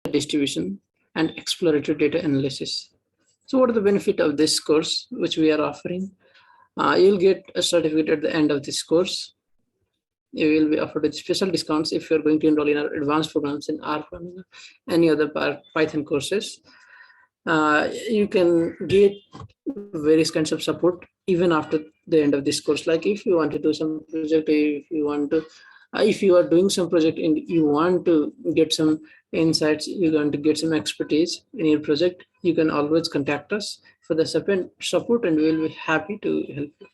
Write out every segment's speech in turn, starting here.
distribution, and exploratory data analysis. So what are the benefit of this course which we are offering? You'll get a certificate at the end of this course. You will be offered with special discounts if you're going to enroll in our advanced programs in R programming, any other Python courses. You can get various kinds of support even after the end of this course. Like if you want to do some project, if you are doing some project and you want to get some insights, you're going to get some expertise in your project, you can always contact us for the support and we'll be happy to help you.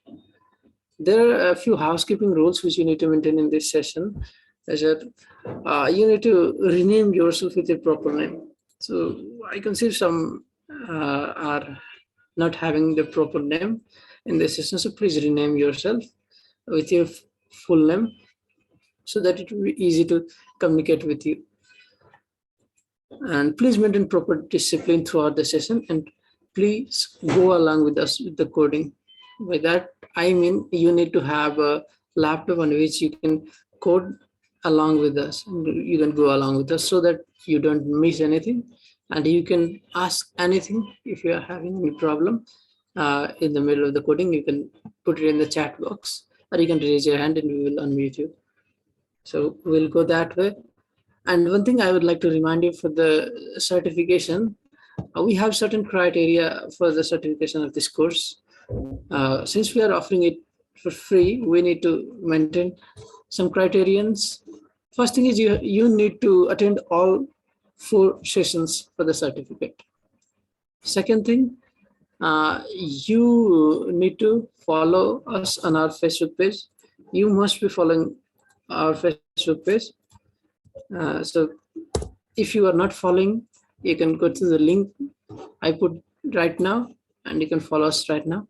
There are a few housekeeping rules which you need to maintain in this session. As you need to rename yourself with a proper name. So I can see some are not having the proper name in this session. So please rename yourself with your full name so that it will be easy to communicate with you. And please maintain proper discipline throughout the session and please go along with us with the coding. By that, I mean you need to have a laptop on which you can code along with us. You can go along with us so that you don't miss anything and you can ask anything if you are having any problem in the middle of the coding. You can put it in the chat box or you can raise your hand and we will unmute you. So we'll go that way. And one thing I would like to remind you for the certification, we have certain criteria for the certification of this course. Since we are offering it for free, we need to maintain some criterions. First thing is you need to attend all 4 sessions for the certificate. Second thing, you need to follow us on our Facebook page. You must be following our Facebook page. So if you are not following, you can go to the link I put right now and you can follow us right now.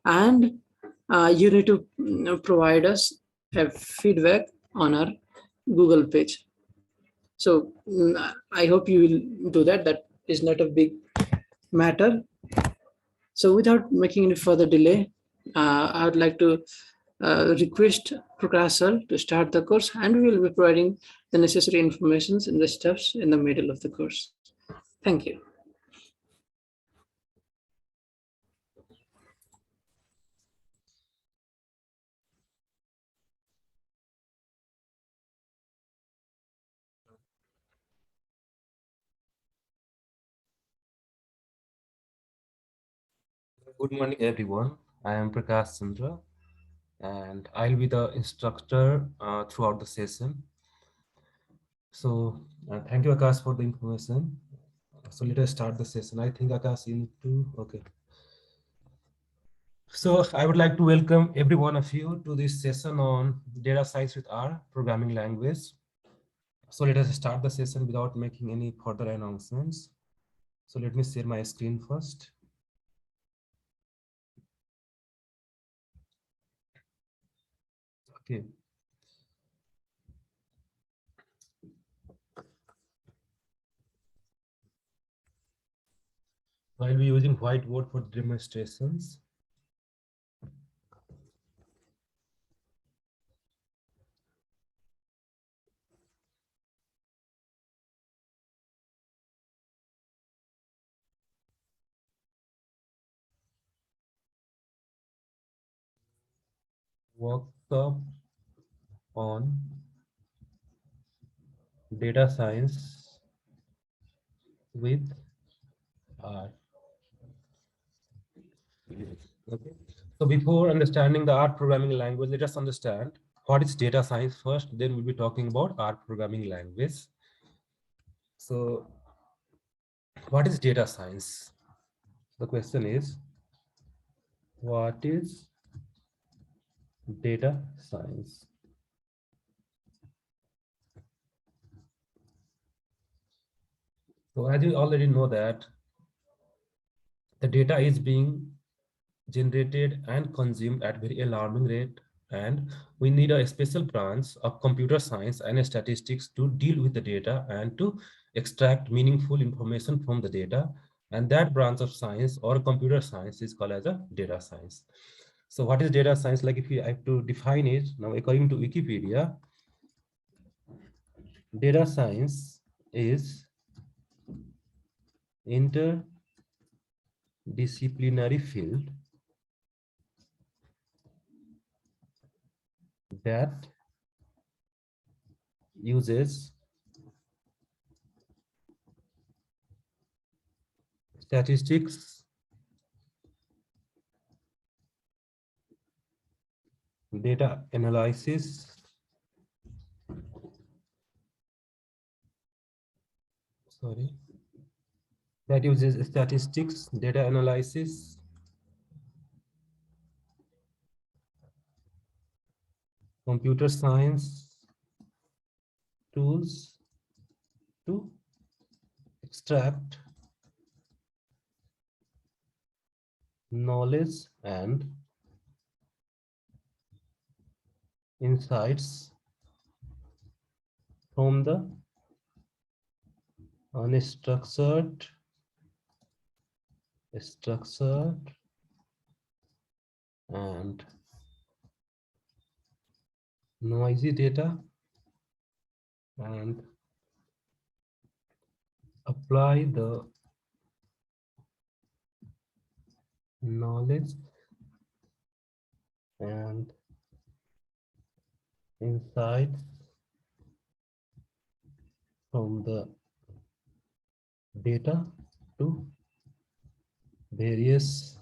And you need to provide us a feedback on our Google page. So I hope you will do that. That is not a big matter. So without making any further delay, I would like to request Prakash to start the course, and we will be providing the necessary information in the steps in the middle of the course. Thank you. Good morning, everyone. I am Prakash Chandra, and I'll be the instructor throughout the session. So, thank you, Akash, for the information. So, let us start the session. I think, Akash, you need to, okay. So, I would like to welcome every one of you to this session on data science with R programming language. So, let us start the session without making any further announcements. So, let me share my screen first. Okay. I'll be using whiteboard for demonstrations. Workshop on data science with R. Okay. So before understanding the R programming language, let us understand what is data science first. Then we'll be talking about R programming language. So what is data science? The question is, what is data science? So as you already know that the data is being generated and consumed at very alarming rate, and we need a special branch of computer science and statistics to deal with the data and to extract meaningful information from the data, and that branch of science or computer science is called as a data science. So what is data science? Like if I have to define it now, according to Wikipedia, data science is interdisciplinary field that uses statistics, data analysis, sorry, that uses statistics, data analysis, computer science tools to extract knowledge and insights from the unstructured, structured, and noisy data, and apply the knowledge and insights from the data to various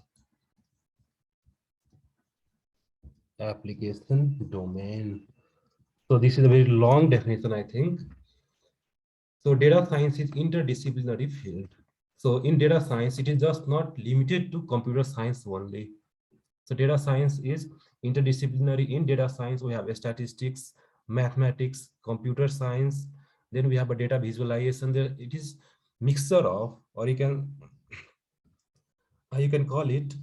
application domain. So this is a very long definition, I think. So data science is interdisciplinary field. So in data science, it is just not limited to computer science only. So data science is interdisciplinary. In data science, we have statistics, mathematics, computer science. Then we have a data visualization. There it is mixture of, or you can call it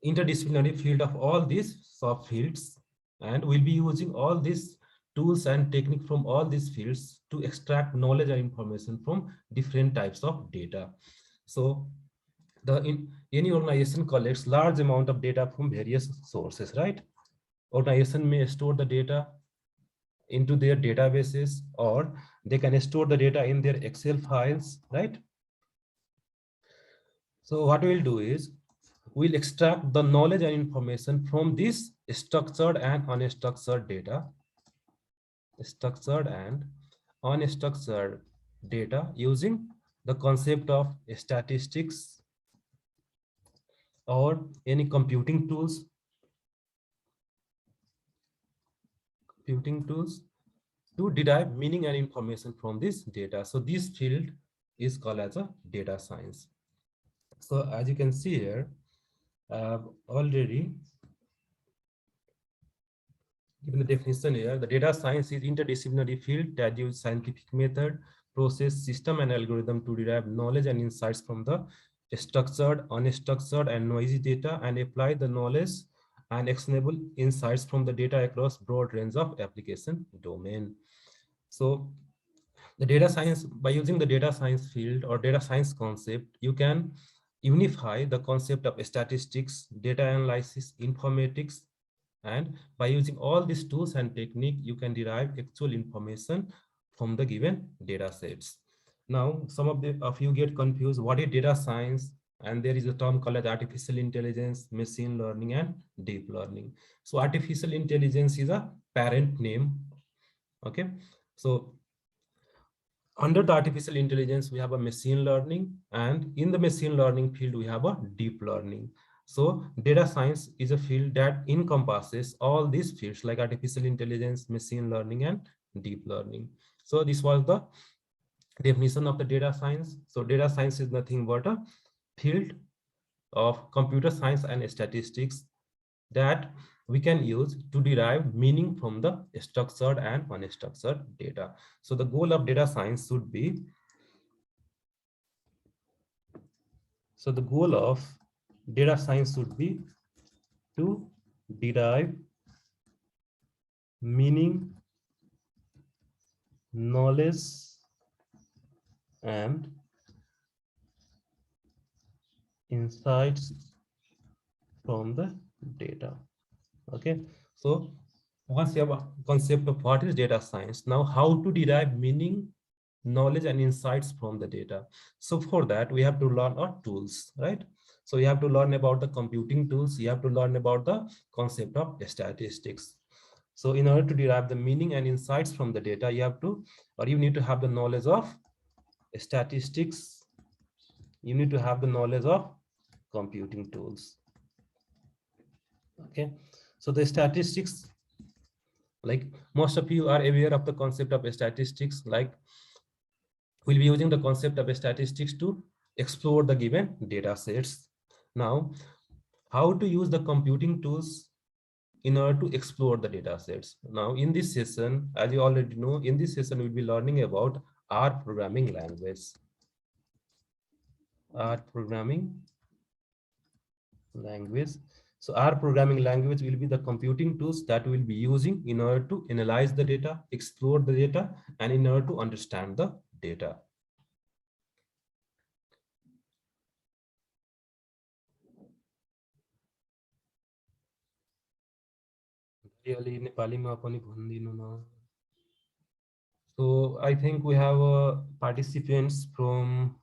interdisciplinary field of all these subfields, and we'll be using all these tools and technique from all these fields to extract knowledge and information from different types of data. So any organization collects large amount of data from various sources, right? Organization may store the data into their databases, or they can store the data in their Excel files, right? So what we'll do is we'll extract the knowledge and information from this structured and unstructured data, structured and unstructured data using the concept of statistics or any computing tools to derive meaning and information from this data. So this field is called as a data science. So as you can see here, I've already given the definition here. The data science is interdisciplinary field that uses scientific method, process, system, and algorithm to derive knowledge and insights from the structured, unstructured, and noisy data, and apply the knowledge and actionable insights from the data across broad range of application domain. So the data science, by using the data science field or data science concept, you can unify the concept of statistics, data analysis, informatics, and by using all these tools and technique, you can derive actual information from the given data sets. Now, some of you get confused, what is data science? And there is a term called as artificial intelligence, machine learning, and deep learning. So artificial intelligence is a parent name. Okay. So under the artificial intelligence, we have a machine learning, and in the machine learning field, we have a deep learning. So data science is a field that encompasses all these fields like artificial intelligence, machine learning, and deep learning. So this was the definition of the data science. So data science is nothing but a field of computer science and statistics that we can use to derive meaning from the structured and unstructured data. So the goal of data science should be, so the goal of data science should be to derive meaning, knowledge, and insights from the data. Okay, so once you have a concept of what is data science, now how to derive meaning, knowledge and insights from the data. So for that, we have to learn our tools, right? So you have to learn about the computing tools. You have to learn about the concept of statistics. So in order to derive the meaning and insights from the data, you have to, or you need to have the knowledge of statistics. You need to have the knowledge of computing tools. Okay. So the statistics, like most of you are aware of the concept of statistics, like we'll be using the concept of statistics to explore the given data sets. Now, how to use the computing tools in order to explore the data sets. Now, in this session, as you already know, in this session, we'll be learning about R programming language. R programming language. So R programming language will be the computing tools that we'll be using in order to analyze the data, explore the data, and in order to understand the data. So I think we have participants from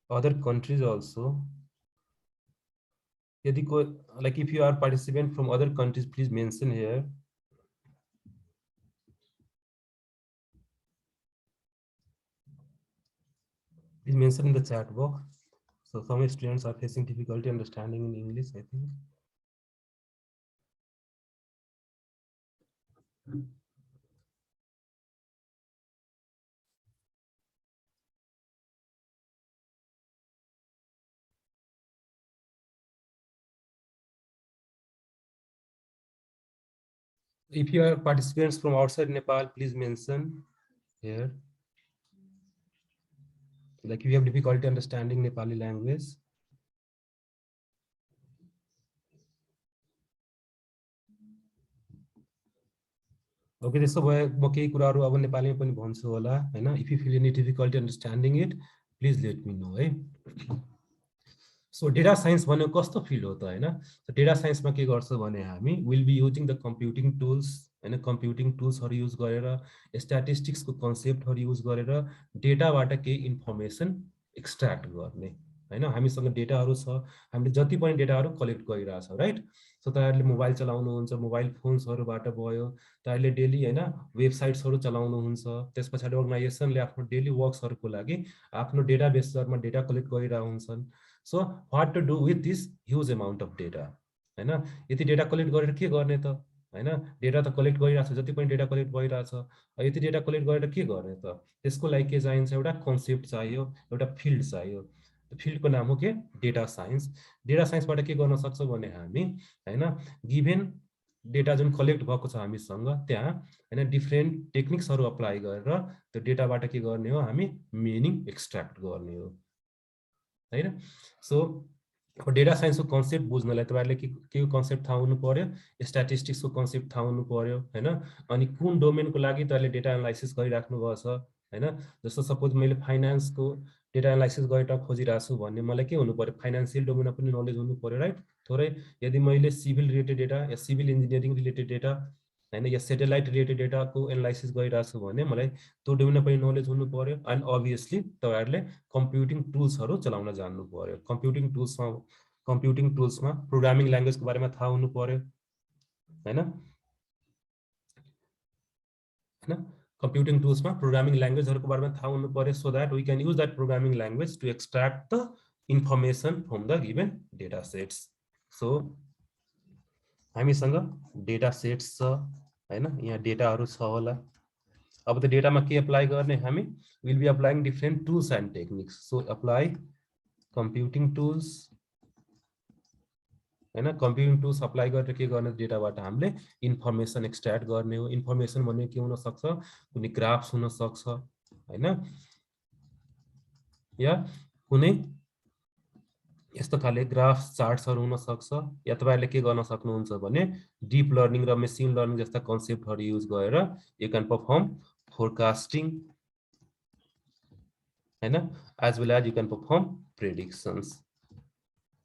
other countries also. Like if you are participant from other countries, please mention here. Please mention in the chat box. So some students are facing difficulty understanding in English, I think. If you are participants from outside Nepal, please mention here. Like if you have difficulty understanding Nepali language. Okay, त्यसो भए म केही कुराहरु अब नेपालीमा पनि भन्छु होला हैन. If you feel any difficulty understanding it, please let me know, है. So data science भनेको कस्तो फिल्ड हो त हैन. So data science मा के गर्छ भने हामी will be using the computing tools हैन, computing tools हरु युज गरेर statistics को कन्सेप्ट हरु युज गरेर डेटाबाट केही इन्फर्मेसन एक्सट्र्याक्ट गर्ने हैन. हामीसँग डेटाहरु छ, हामीले जति पनि डेटाहरु कलेक्ट गरिरा छौ, राइट. सो तपाईहरुले मोबाइल चलाउनुहुन्छ, मोबाइल फोन्सहरुबाट भयो, तपाईहरुले डेली हैन वेबसाइट्सहरु चलाउनुहुन्छ, त्यसपछि अर्गनाइजेसनले आफ्नो डेली वर्क्सहरुको लागि आफ्नो डेटाबेसहरुमा डेटा कलेक्ट गरिरा हुन्छन्. So what to do with this huge amount of data हैन. यति डेटा कलेक्ट गरेर के गर्ने त हैन. डेटा त कलेक्ट गरिराछ, जति पनि डेटा कलेक्ट भइराछ, यति डेटा कलेक्ट गरेर के गर्ने त. त्यसको लागि के चाहिन्छ, एउटा कन्सेप्ट चाहियो, एउटा फिल्ड चाहियो. फिल्डको नाम हो के डेटा साइन्स. डेटा साइन्सबाट के गर्न सक्छौं भने हामी हैन गिभन डेटा जुन कलेक्ट भएको छ हामीसँग त्यहाँ हैन डिफरेन्ट टेक्निक्सहरु अप्लाई गरेर त्यो डेटाबाट के गर्ने हो, हामी मिनिङ एक्सट्र्याक्ट गर्ने हो हैन. सो डेटा साइन्सको कन्सेप्ट बुझ्नलाई तपाईहरुले के कन्सेप्ट थाहा हुनु पर्यो, स्ट्याटिस्टिक्सको कन्सेप्ट थाहा हुनु पर्यो हैन. अनि कुन डोमेनको लागि तपाईले डेटा एनालाइसिस गरिराख्नु भएको छ हैन. जस्तो सपोज मैले फाइनान्सको डेटा एनालाइसिस गरेर खोजिरहेको छु भन्ने मलाई के हुनु पर्यो, फाइनान्शियल डोमेनमा पनि नलेज हुनु पर्यो, राइट. थोरै यदि मैले सिभिल रिलेटेड डेटा या सिभिल इन्जिनियरिङ रिलेटेड डेटा हैन या सैटेलाइट रिलेटेड डेटाको एनालाइसिस गरिरहेको छु भने मलाई त्यो डोमेनमा पनि नलेज हुनु पर्यो. एन्ड अभियसली तपाईहरुले कम्प्युटिङ टुल्सहरु चलाउन जान्नु पर्यो. कम्प्युटिङ टुल्समा प्रोग्रामिङ ल्याङ्ग्वेजको बारेमा थाहा हुनु पर्यो हैन. Computing tools ma programming language haruko barama थाहा हुनु पर्यो, so that we can use that programming language to extract the information from the given data sets. So हामीसँग डेटा सेट्स छ हैन, यहाँ डेटाहरु छ होला. अब त डेटामा के अप्लाई गर्ने, हामी will be applying different tools and techniques. So apply computing tools हैन. कम्प्युटिङ टुल्स अप्लाई गरेर के गर्ने, डेटाबाट हामीले इन्फर्मेसन एक्सट्र्याक्ट गर्ने हो. इन्फर्मेसन भन्ने के हुन सक्छ, कुनै ग्राफ्स हुन सक्छ हैन, या कुनै यस्तो खाले ग्राफ्स चार्ट्सहरु हुन सक्छ. या तपाईहरुले के गर्न सक्नुहुन्छ भने डीप लर्निङ र मेसिन लर्निङ जस्ता कन्सेप्टहरु युज गरेर यु क्यान परफर्म फोरकास्टिङ हैन, as well as you can perform predictions.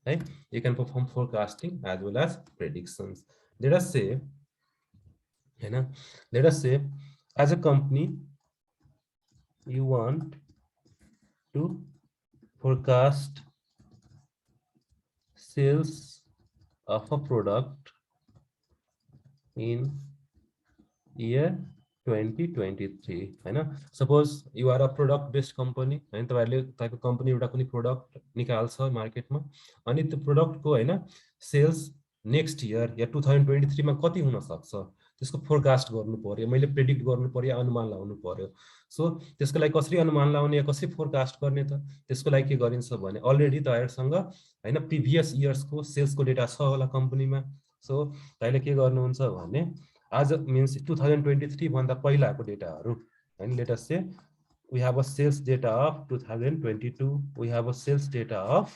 Right? You can perform forecasting as well as predictions. Let us say as a company you want to forecast sales of a product in year 2023 हैन suppose you are a product based company हैन तपाईहरुले तपाईको company एउटा कुनै product निकाल्छ मार्केटमा अनि त्यो प्रोडक्टको हैन सेल्स नेक्स्ट इयर या 2023 मा कति हुन सक्छ त्यसको फोरकास्ट गर्नु पर्यो मैले प्रेडिक्ट गर्नु पर्यो अनुमान लगाउनु पर्यो सो त्यसको लागि कसरी अनुमान लगाउने या कसरी फोरकास्ट गर्ने त त्यसको लागि के गरिन्छ भने अलरेडी तपाईहरुसँग हैन प्रिभियस इयर्सको सेल्सको डेटा छ होला कम्पनीमा सो तपाईले के गर्नुहुन्छ भने आज means 2023 भन्दा पहिलाको डेटाहरु हैन late us say we have a sales data of 2022 we have a sales data of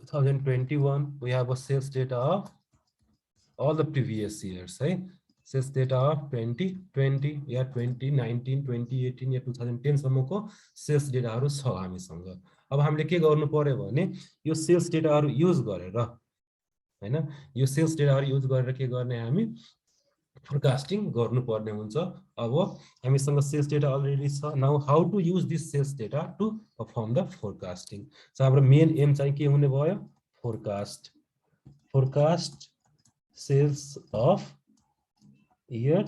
2021 we have a sales data of all the previous years right sales data of 2020 या 2019 2018 या 2010 सम्मको sales डेटाहरु छ हामीसँग अब हामीले के गर्नु पर्यो भने यो सेल्स डेटाहरु युज गरेर हैन यो सेल्स डेटाहरु युज गरेर के गर्ने हामी फोरकास्टिङ गर्नुपर्ने हुन्छ अब हामीसँग सेल्स डेटा अलरेडी छ now how to use this sales data to perform the forecasting so हाम्रो मेन एम चाहिँ के हुने भयो forecast sales of year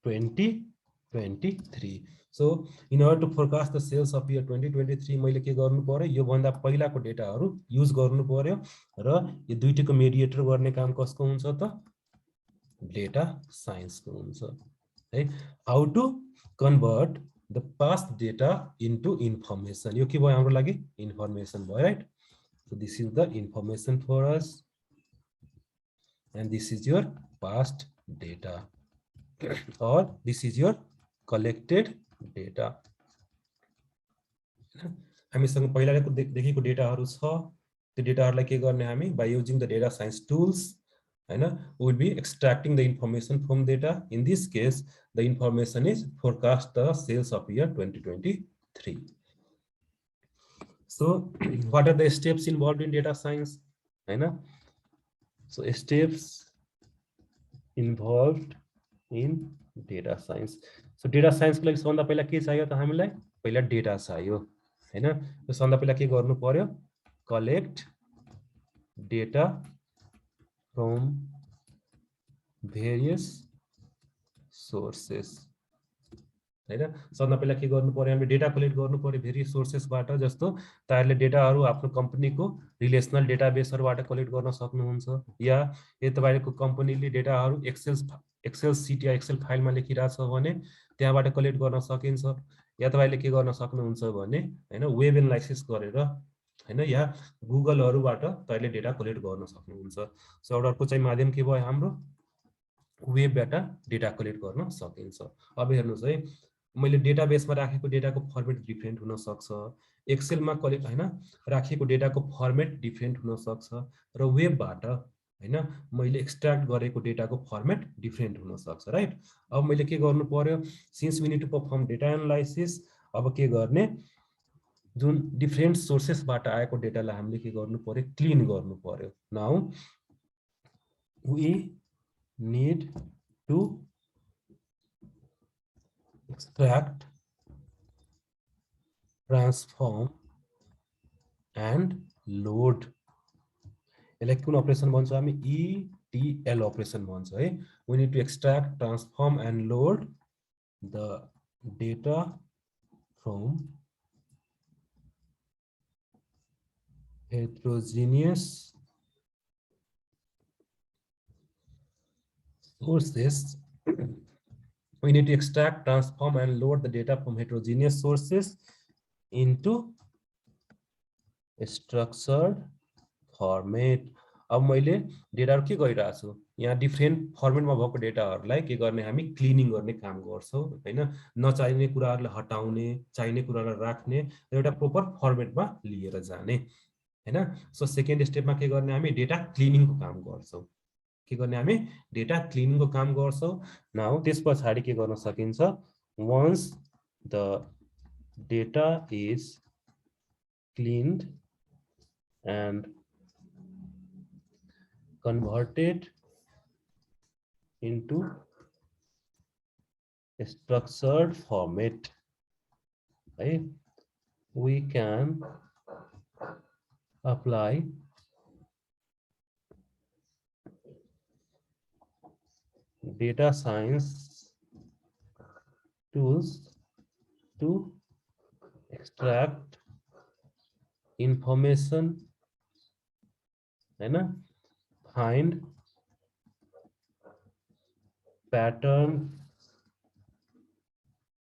2023 so in order to forecast the sales of year 2023 मैले के गर्नु पर्यो यो भन्दा पहिलाको डेटाहरु युज गर्नु पर्यो र यो दुईटैको मेडिएटर गर्ने काम कसको हुन्छ त डेटा साइन्सको हुन्छ है how to convert the past data into information यो के भयो हाम्रो लागि इन्फर्मेसन भयो right so this is the information for us and this is your past data or this is your collected data हामीसँग पहिलाको देखिएको डेटाहरु छ त्यो डेटाहरुलाई के गर्ने हामी by using the data science tools हैन we will be extracting the information from data in this case the information is forecast the sales of year 2023 so what are the steps involved in data science हैन so steps involved in data science so data science को लागि सबभन्दा पहिला के चाहियो त हामीलाई पहिला डेटा चाहियो हैन यो सबभन्दा पहिला के गर्नु पर्यो collect data from various sources हैन सबभन्दा पहिला के गर्नु पर्यो हामीले डेटा कलेक्ट गर्नु पर्यो भेरियस सोर्सेसबाट जस्तो तपाईहरुले डेटाहरु आफ्नो कम्पनीको रिलेसनल डेटाबेसहरुबाट कलेक्ट गर्न सक्नुहुन्छ या यदि तपाईहरुको कम्पनीले डेटाहरु एक्सेल सीट या एक्सेल फाइलमा लेखिरहेछ भने त्यहाँबाट कलेक्ट गर्न सकिन्छ या तपाईले के गर्न सक्नुहुन्छ भने हैन वेब एनालाइसिस गरेर हैन या गुगलहरुबाट तपाईले डेटा कलेक्ट गर्न सक्नुहुन्छ सो एउटा अर्को चाहिँ माध्यम के भयो हाम्रो वेबबाट डेटा कलेक्ट गर्न सकिन्छ अब हेर्नुस् है मैले डेटाबेसमा राखेको डेटाको फर्मेट डिफरेन्ट हुन सक्छ एक्सेलमा कलेक्ट हैन राखेको डेटाको फर्मेट डिफरेन्ट हुन सक्छ र वेबबाट हैन मैले एक्सट्र्याक्ट गरेको डेटाको फर्मेट डिफरेन्ट हुन सक्छ राइट अब मैले के गर्नु पर्यो since we need to perform data analysis अब के गर्ने जुन डिफरेन्ट सोर्सेसबाट आएको डेटालाई हामीले के गर्नु पर्यो क्लीन गर्नु पर्यो now we need to extract transform and load यसलाई कुन अपरेसन भन्छ हामी ETL अपरेसन भन्छ है we need to extract transform and load the data from heterogeneous sources we need to extract transform and load the data from heterogeneous sources into structured format अब मैले डेटाहरु के गरिरहेको छु यहाँ डिफरेन्ट फर्मेटमा भएको डेटाहरुलाई के गर्ने हामी क्लिनिङ गर्ने काम गर्छौं हैन नचाहिने कुराहरुलाई हटाउने चाहिने कुराहरुलाई राख्ने एउटा प्रोपर फर्मेटमा लिएर जाने हैन सो सेकेन्ड स्टेपमा के गर्ने हामी डेटा क्लिनिङको काम गर्छौं के गर्ने हामी डेटा क्लिनिङको काम गर्छौं नाउ त्यसपछि के गर्न सकिन्छ once the data is cleaned and converted into structured format, right? We can apply data science tools to extract information, है ना, find pattern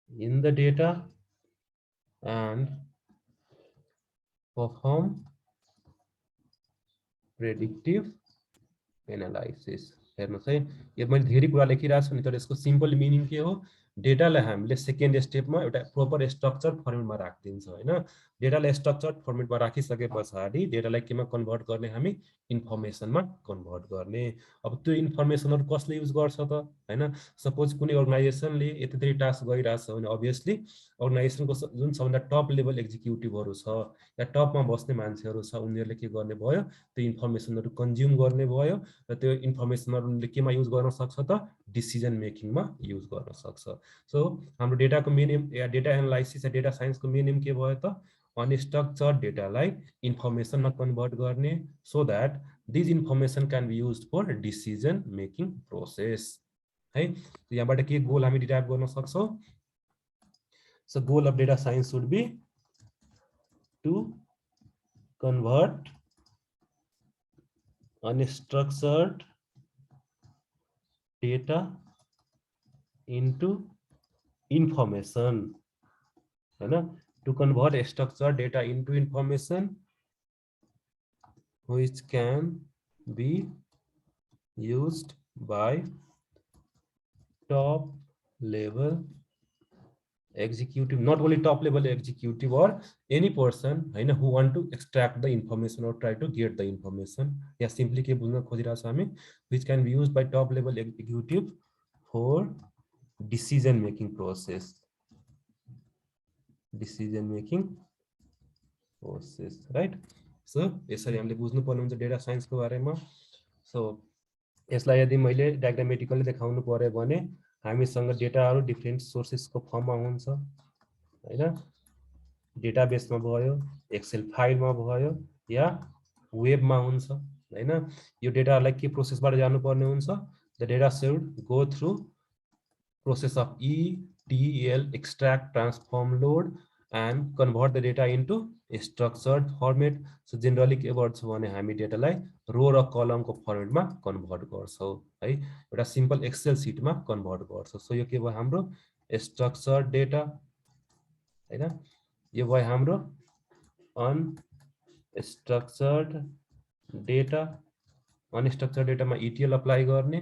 in the data and perform predictive analysis. हेर्नुहोस् है, यो मैले धेरै कुरा लेखिरहेको छु नि, तर यसको सिम्पल मिनिङ के हो, डेटालाई हामीले सेकेन्ड स्टेपमा एउटा प्रोपर स्ट्रक्चर फर्मेटमा राखिदिन्छ होइन। डेटालाई स्ट्रक्चर फर्मेटमा राखिसके पछाडि डेटालाई केमा कन्भर्ट गर्ने, हामी इन्फर्मेसनमा कन्भर्ट गर्ने। अब त्यो इन्फर्मेसनहरू कसले युज गर्छ त होइन। सपोज कुनै अर्गनाइजेसनले यति टास्क गरिरहेछ भने अभियसली अर्गनाइजेसनको जुन सबभन्दा टप लेभल एक्जिक्युटिभहरू छ या टपमा बस्ने मान्छेहरू छ, उनीहरूले के गर्ने भयो, त्यो इन्फर्मेसनहरू कन्ज्युम गर्ने भयो र त्यो इन्फर्मेसनहरूले केमा युज गर्न सक्छ त, डिसिजन मेकिङमा युज गर्न सक्छ। सो हाम्रो डेटाको मेन एम या डेटा एनालाइसिस या डेटा साइन्सको मेन एम के भयो त, अनस्ट्रक्चर्ड डेटालाई इन्फर्मेसनमा कन्भर्ट गर्ने, so that this information can be use for decision making process है। यहाँबाट के गोल हामी डिराइभ गर्न सक्छौँ। So goal of data science should be to convert unstructured data into information, है ना, to convert structured data into information which can be used by top level executive, not only top level executive or any person हैन, who want to extract the information or try to get the information, yeah simply के बुझ्न खोजिरहेको छ हामी, which can be used by top level executive for decision making process, right? So यसरी हामीले बुझ्नु पर्ने हुन्छ डेटा साइन्सको बारेमा। सो यसलाई यदि मैले डायग्रामेटिकली देखाउनु पर्यो भने हामीसँग डेटाहरू डिफरेन्ट सोर्सेसको फर्ममा हुन्छ हैन। डेटाबेसमा भयो, एक्सेल फाइलमा भयो या वेबमा हुन्छ हैन। यो डेटालाई के प्रोसेसबाट जानुपर्ने हुन्छ, the data should go through process of ETL, extract, transform, load and convert the data into structured format. So generally के गर्छ भने हामी डेटालाई रो र कलमको फर्मेटमा कन्भर्ट गर्छौं है, एउटा सिम्पल एक्सेल सिटमा कन्भर्ट गर्छौं। सो यो के भयो हाम्रो स्ट्रक्चर्ड डेटा हैन, यो भयो हाम्रो अनस्ट्रक्चर्ड डेटा। अनस्ट्रक्चर्ड डेटामा ETL अप्लाई गर्ने,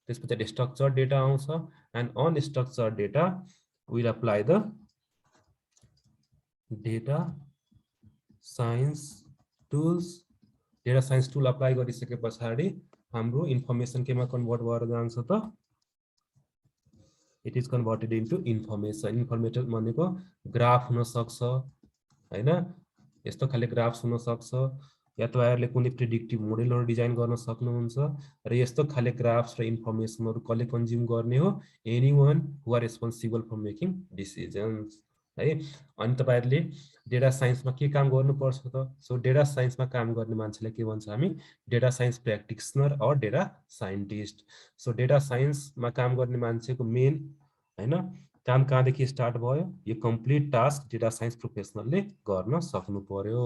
त्यसपछि स्ट्रक्चर्ड डेटा आउँछ and unstructured data will apply the data science tools। data science tool apply गरिसके पछाडि हाम्रो इन्फर्मेसन केमा कन्भर्ट भएर जान्छ त, it is converted into information। Information भनेको ग्राफ हुन सक्छ हैन, यस्तो खाले ग्राफ्स हुन सक्छ, या तपाईहरुले कुनै प्रेडिक्टिभ मोडेलहरु डिजाइन गर्न सक्नुहुन्छ र यस्तो खाले ग्राफ्स र इन्फर्मेसनहरु कसले कन्ज्युम गर्ने हो, anyone who are responsible for making decisions है। अनि तपाईहरुले डेटा साइन्समा के काम गर्नुपर्छ त, सो डेटा साइन्समा काम गर्ने मान्छेलाई के भन्छ हामी, data science practitioner or data scientist. So data साइन्समा काम गर्ने मान्छेको मेन हैन काम कहाँदेखि स्टार्ट भयो, यो कम्प्लिट टास्क डेटा साइन्स प्रोफेसनलले गर्न सक्नु पर्यो।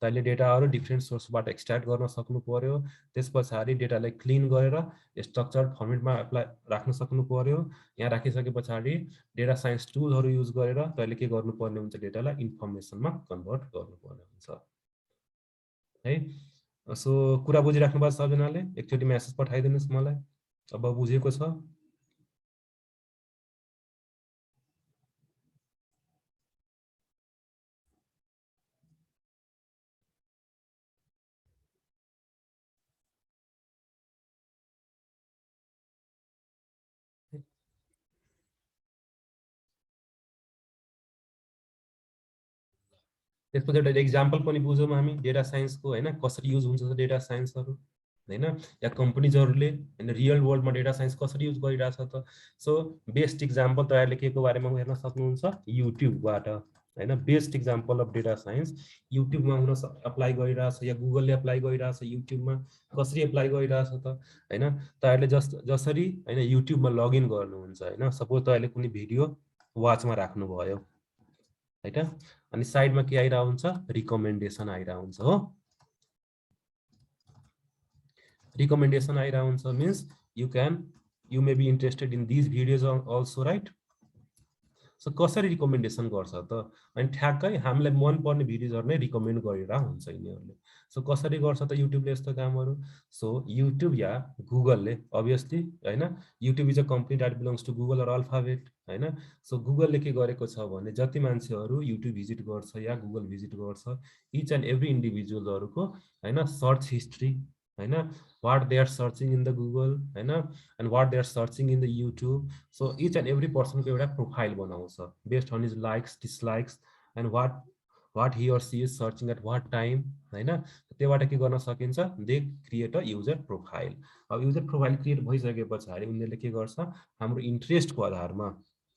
तैले डेटाहरु डिफरेन्ट सोर्सबाट एक्सट्र्याक्ट गर्न सक्नु पर्यो, त्यसपछि डेटालाई क्लिन गरेर स्ट्रक्चर्ड फर्मेटमा अप्लाई राख्न सक्नु पर्यो। यहाँ राखिसके पछाडि डेटा साइन्स टुलहरु युज गरेर तैले के गर्नुपर्ने हुन्छ, डेटालाई इन्फर्मेसनमा कन्भर्ट गर्नुपर्ने हुन्छ है। सो कुरा बुझिराख्नु भएको छ सबैजनाले, एकचोटी मेसेज पठाइदिनुस् मलाई अब बुझेको छ। त्यसपछि एउटा एक्जाम्पल पनि बुझौँ हामी डेटा साइन्सको हैन, कसरी युज हुन्छ डेटा साइन्सहरु। हैन, या कम्पनीजहरूले हैन रियल वर्ल्डमा डेटा साइन्स कसरी युज गरिरहेछ त। सो बेस्ट इक्जाम्पल तपाईँहरूले के को बारेमा हेर्न सक्नुहुन्छ, युट्युबबाट हैन। Best example of data science युट्युबमा हुन अप्लाई गरिरहेछ, या गुगलले अप्लाई गरिरहेछ, युट्युबमा कसरी अप्लाई गरिरहेछ त हैन। तपाईँहरूले जसरी हैन युट्युबमा लगइन गर्नुहुन्छ हैन, सपोज तपाईँले कुनै भिडियो वाचमा राख्नुभयो हैन, अनि साइडमा के आइरहेको हुन्छ, रिकमेन्डेसन आइरहेको हुन्छ हो। रिकमेन्डेसन आइरहेको हुन्छ means you may be interested in these videos also, right? So कसरी रिकमेन्डेसन गर्छ त, अनि ठ्याक्कै हामीलाई मन पर्ने भिडियोजहरु नै रिकमेन्ड गरिरहेको हुन्छ यिनीहरूले। सो कसरी गर्छ त युट्युबले यस्तो कामहरू। सो युट्युब या गुगलले अभियसली हैन, YouTube is a company that belongs to Google or Alphabet हैन। सो गुगलले के गरेको छ भने जति मान्छेहरू युट्युब भिजिट गर्छ या गुगल भिजिट गर्छ, इच एन्ड एभ्री इन्डिभिजुअलहरूको हैन सर्च हिस्ट्री हैन, what they are searching in the Google हैन, and what they are searching in the YouTube. So each and every person को एउटा प्रोफाइल बनाउँछ based on his likes, dislikes, and what he or she is searching at what time हैन। त्योबाट के गर्न सकिन्छ, they create a user profile। अब user profile create भइसके पछाडि उनीहरूले के गर्छ, हाम्रो इन्ट्रेस्टको आधारमा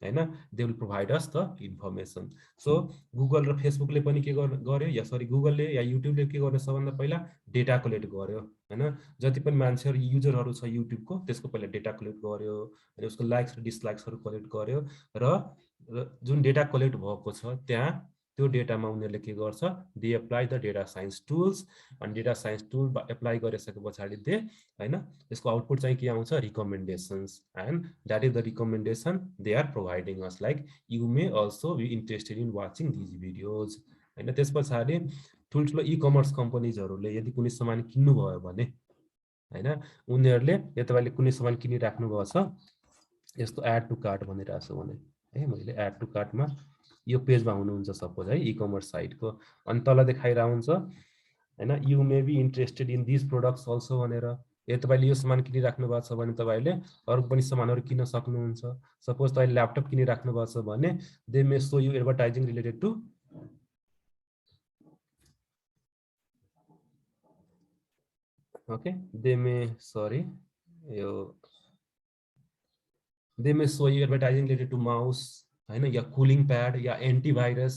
हैन, they will provide us the information. So Google र फेसबुकले पनि के गर्यो, या सरी गुगलले या युट्युबले के गर्यो, सबभन्दा पहिला डेटा कलेक्ट गर्यो हैन। जति पनि मान्छेहरू युजरहरू छ युट्युबको त्यसको पहिला डेटा कलेक्ट गर्यो, अनि उसको लाइक्स र डिसलाइक्सहरू कलेक्ट गर्यो, र जुन डेटा कलेक्ट भएको छ त्यहाँ त्यो डेटामा उनीहरूले के गर्छ, they apply the data science tools. अनि डेटा साइन्स टुल एप्लाई गरिसके पछाडि दे हैन, यसको आउटपुट चाहिँ के आउँछ, recommendations, and that is the recommendation they are providing us, like you may also be interested in watching these videos हैन। त्यस पछाडि ठुल्ठुलो इ कमर्स कम्पनीजहरूले यदि कुनै सामान किन्नुभयो भने हैन, उनीहरूले यो तपाईँले कुनै सामान किनिराख्नु भएको छ, यस्तो एड टु कार्ट भनिरहेको छु भने है, मैले एड टु कार्टमा यो पेजमा हुनुहुन्छ सपोज है इ कमर्स साइटको, अनि तल देखाइरहेको हुन्छ हैन, you may be interested in this products also भनेर। यदि तपाईँले यो सामान किनिराख्नु भएको छ भने तपाईँले अरू पनि सामानहरू किन्न सक्नुहुन्छ। सपोज तपाईँले ल्यापटप किनिराख्नु भएको छ भने they may so you advertising related to okay, they may show you advertising related to mouse हैन, या कुलिङ प्याड या एन्टिभाइरस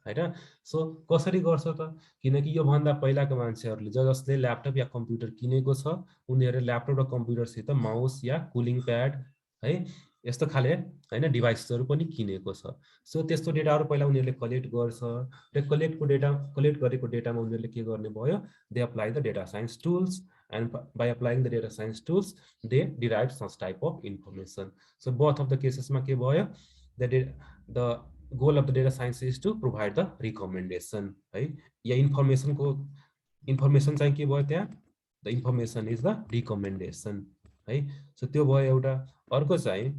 हैन। सो कसरी गर्छ त, किनकि यो भन्दा पहिलाको मान्छेहरूले जसले ल्यापटप या कम्प्युटर किनेको छ उनीहरूले ल्यापटप र कम्प्युटरसित माउस या कुलिङ प्याड है यस्तो खाले हैन डिभाइसहरू पनि किनेको छ। सो त्यस्तो डेटाहरू पहिला उनीहरूले कलेक्ट गर्छ, र कलेक्ट गरेको डेटामा उनीहरूले के गर्ने भयो, they apply the data science tools, and by applying the data science tools they derive such type of information. So both of the cases ma ke bhayo, the goal of the data science is to provide the recommendation है, या information चाहिँ के भयो त्यहाँ, the information is the recommendation है। So त्यो भयो एउटा। अर्को चाहिँ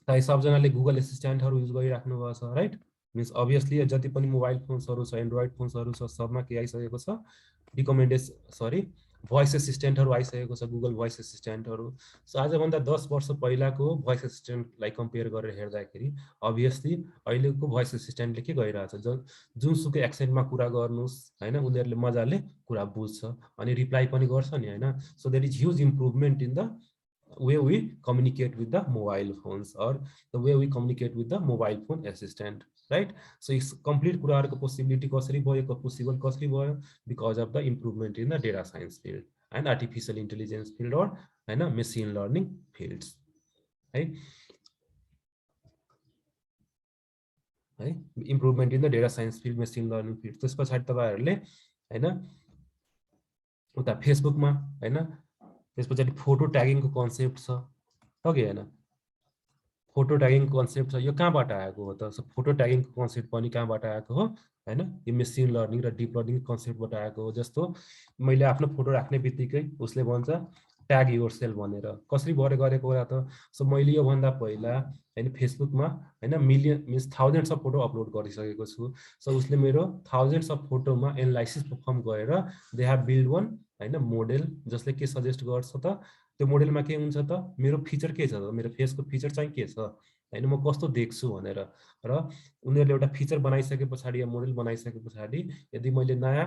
ताकि सबजनाले गुगल एसिस्टेन्टहरू युज गरिराख्नु भएको छ, राइट। मिन्स अभियसली जति पनि मोबाइल फोन्सहरू छ, एन्ड्रोइड फोन्सहरू छ, सबमा के आइसकेको छ, भोइस एसिस्टेन्टहरू आइसकेको छ, गुगल भोइस एसिस्टेन्टहरू। सो आजभन्दा 10 वर्ष पहिलाको भोइस एसिस्टेन्टलाई कम्पेयर गरेर हेर्दाखेरि अभियसली अहिलेको भोइस एसिस्टेन्टले के गरिरहेछ, जुनसुकै एक्सेन्टमा कुरा गर्नुहोस् हैन, उनीहरूले मजाले कुरा बुझ्छ अनि रिप्लाई पनि गर्छ नि हैन। So there is huge improvement in the way we communicate with the mobile phones, or the way we communicate with the mobile phone assistant, right? So it's complete कुराहरुको possibility कसरी भयो, possible कसरी भयो, because of the improvement in the data science field and artificial intelligence field, or हैन machine learning fields है, improvement in the data science field, machine learning field। त्यसपछि तपाईहरुले हैन उता फेसबुकमा हैन, त्यसपछि फोटो ट्यागिङको कन्सेप्ट छ कि हैन, फोटो ट्यागिङ कन्सेप्ट छ, यो कहाँबाट आएको हो त? फोटो ट्यागिङको कन्सेप्ट पनि कहाँबाट आएको हो हैन, यो मेसिन लर्निङ र डिप लर्निङ कन्सेप्टबाट आएको हो। जस्तो मैले आफ्नो फोटो राख्ने बित्तिकै उसले भन्छ ट्याग योरसेल्फ भनेर, कसरी गरेको होला त? सो मैले यो भन्दा पहिला हैन फेसबुकमा हैन million means thousands of photo upload गरिसकेको छु। सो उसले मेरो थाउजन्ड्स अफ फोटोमा एनालाइसिस परफर्म गरेर दे हेभ बिल्ड वान हैन मोडेल, जसले के सजेस्ट गर्छ त, त्यो मोडेलमा के हुन्छ त, मेरो फिचर के छ त, मेरो फेसको फिचर चाहिँ के छ हैन, म कस्तो देख्छु भनेर। र उनीहरूले एउटा फिचर बनाइसके पछाडि या मोडेल बनाइसके पछाडि यदि मैले नयाँ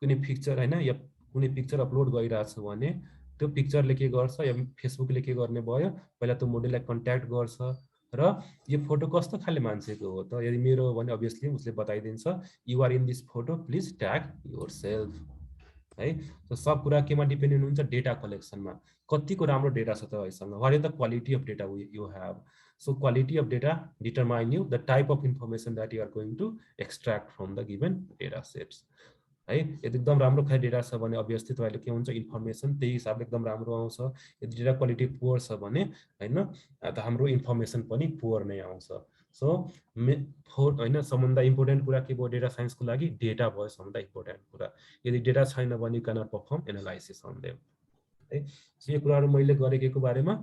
कुनै फिचर हैन या कुनै पिक्चर अपलोड गरिरहेछ भने त्यो पिक्चरले के गर्छ या फेसबुकले के गर्ने भयो पहिला त्यो मोडललाई कन्ट्याक्ट गर्छ र यो फोटो कस्तो खाले मान्छेको हो त यदि मेरो हो भने अभियसली उसले बताइदिन्छ you are in this photo please tag yourself है। त सब कुरा केमा डिपेन्डेन्ट हुन्छ डेटा कलेक्सनमा कतिको राम्रो डेटा छ तपाईँसँग what is the quality of data you have. So quality of data determine you the type of information that you are going to extract from the given data sets है। यदि एकदम राम्रो खाले data छ भने obviously तपाईँले के हुन्छ इन्फर्मेसन त्यही हिसाबले एकदम राम्रो आउँछ। यदि डेटा क्वालिटी पुवर छ भने होइन त हाम्रो इन्फर्मेसन पनि पुवर नै आउँछ। सो होइन सबभन्दा इम्पोर्टेन्ट कुरा के भयो डेटा साइन्सको लागि डेटा भयो सबभन्दा इम्पोर्टेन्ट कुरा। यदि डेटा छैन भने you cannot perform analysis on them है। सो यो कुराहरू मैले गरेको बारेमा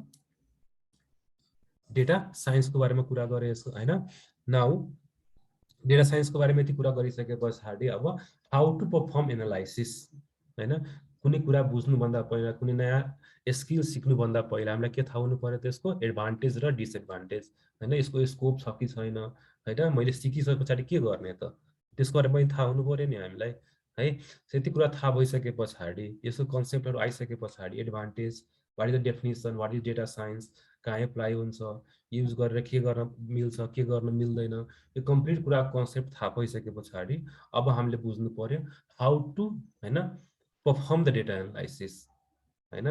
डेटा साइन्सको बारेमा कुरा गरेको छु होइन। नाउ डेटा साइन्सको बारेमा यति कुरा गरिसके पछाडि अब हाउ टु पर्फर्म एनालाइसिस होइन। कुनै कुरा बुझ्नुभन्दा पहिला कुनै नयाँ स्किल सिक्नुभन्दा पहिला हामीलाई के थाहा हुनु पर्यो त्यसको एडभान्टेज र डिसएडभान्टेज होइन। यसको स्कोप छ कि छैन होइन। मैले सिकिसके पछाडि के गर्ने त त्यसको बारेमा पनि थाहा हुनु पर्यो नि हामीलाई है। यति कुरा थाहा भइसके पछाडि यसको कन्सेप्टहरू आइसके पछाडि advantage what is the definition what is data science कहाँ एप्लाई हुन्छ युज गरेर के गर्न मिल्छ के गर्न मिल्दैन यो कम्प्लिट कुरा कन्सेप्ट थाहा भइसके पछाडि अब हामीले बुझ्नु पर्यो हाउ टु होइन पर्फर्म द डेटा एनालाइसिस होइन।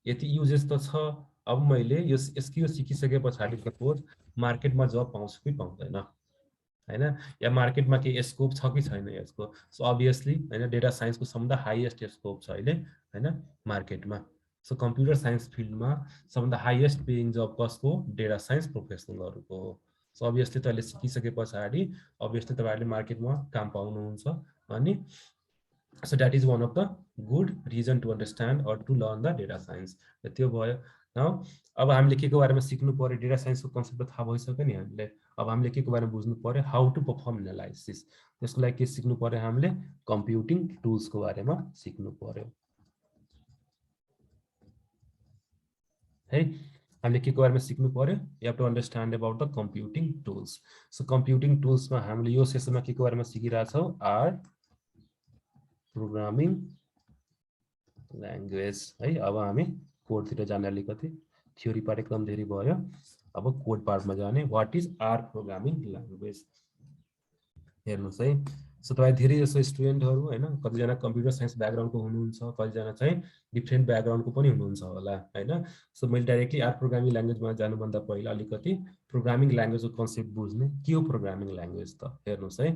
यति युजेस त छ अब मैले यो स्किल सिकिसके पछाडि सपोज मार्केटमा जब पाउँछु कि पाउँदैन होइन या मार्केटमा केही स्कोप छ कि छैन यसको। सो अभियसली होइन डेटा साइन्सको सबभन्दा हाइएस्ट स्कोप छ अहिले होइन मार्केटमा। सो कम्प्युटर साइन्स फिल्डमा सबभन्दा हाइएस्ट पेइङ जब कसको डेटा साइन्स प्रोफेसनलहरूको हो। सो अभियसली तपाईँले सिकिसके पछाडि अभियसली तपाईँहरूले मार्केटमा काम पाउनुहुन्छ अनि so that is one of the good reason to understand or to learn the data science. त्यो भयो न। अब हामीले के को बारेमा सिक्नु पर्यो डेटा साइन्सको कन्सेप्ट थाहा भइसक्यो नि हामीले। अब हामीले के को बारेमा बुझ्नु पर्यो हाउ टु पर्फर्म एनालाइसिस। त्यसको लागि के सिक्नु पर्यो हामीले कम्प्युटिङ टुल्सको बारेमा सिक्नु पर्यो है। हामीले के को बारेमा सिक्नु पर्यो you have to understand about the computing tools. So computing टुल्समा हामीले यो सेसनमा के को बारेमा सिकिरहेछौँ आर प्रोग्रामिङ ल्याङ्ग्वेज है। अब हामी कोडतिर जाने अलिकति थ्योरी पार्ट एकदम धेरै भयो अब कोड पार्टमा जाने what is R programming language हेर्नुहोस् है। सो तपाईँ धेरै जसो स्टुडेन्टहरू होइन कतिजना कम्प्युटर साइन्स ब्याकग्राउन्डको हुनुहुन्छ कतिजना चाहिँ डिफ्रेन्ट ब्याकग्राउन्डको पनि हुनुहुन्छ होला होइन। सो मैले डाइरेक्टली आर प्रोग्रामिङ ल्याङ्ग्वेजमा जानुभन्दा पहिला अलिकति प्रोग्रामिङ ल्याङ्ग्वेजको कन्सेप्ट बुझ्ने के हो प्रोग्रामिङ ल्याङ्ग्वेज त हेर्नुहोस् है।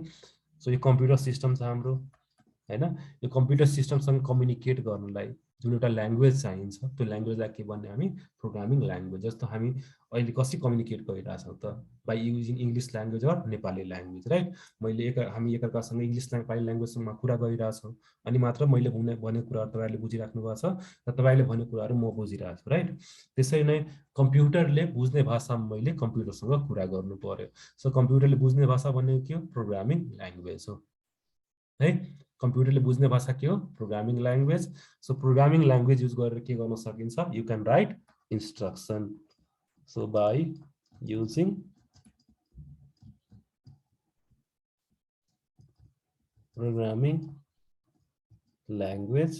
सो यो कम्प्युटर सिस्टम छ हाम्रो होइन। यो कम्प्युटर सिस्टमसँग कम्युनिकेट गर्नलाई जुन एउटा ल्याङ्ग्वेज चाहिन्छ त्यो ल्याङ्ग्वेजलाई के भन्ने हामी प्रोग्रामिङ ल्याङ्ग्वेज। जस्तो हामी अहिले कसरी कम्युनिकेट गरिरहेछौँ त by using English language or Nepali language right. मैले हामी एकअर्कासँग इङ्ग्लिस नेपाली ल्याङ्ग्वेजसँग कुरा गरिरहेछौँ अनि मात्र मैले भनेको कुराहरू तपाईँहरूले बुझिराख्नु भएको छ र तपाईँले भनेको कुराहरू म बुझिरहेको छु राइट। त्यसरी नै कम्प्युटरले बुझ्ने भाषामा मैले कम्प्युटरसँग कुरा गर्नु पर्यो। सो कम्प्युटरले बुझ्ने भाषा भनेको के हो प्रोग्रामिङ ल्याङ्ग्वेज हो है। कम्प्युटरले बुझ्ने भाषा के हो programming language. So programming language use गरेर के गर्न सकिन्छ you can write instruction. So by using programming language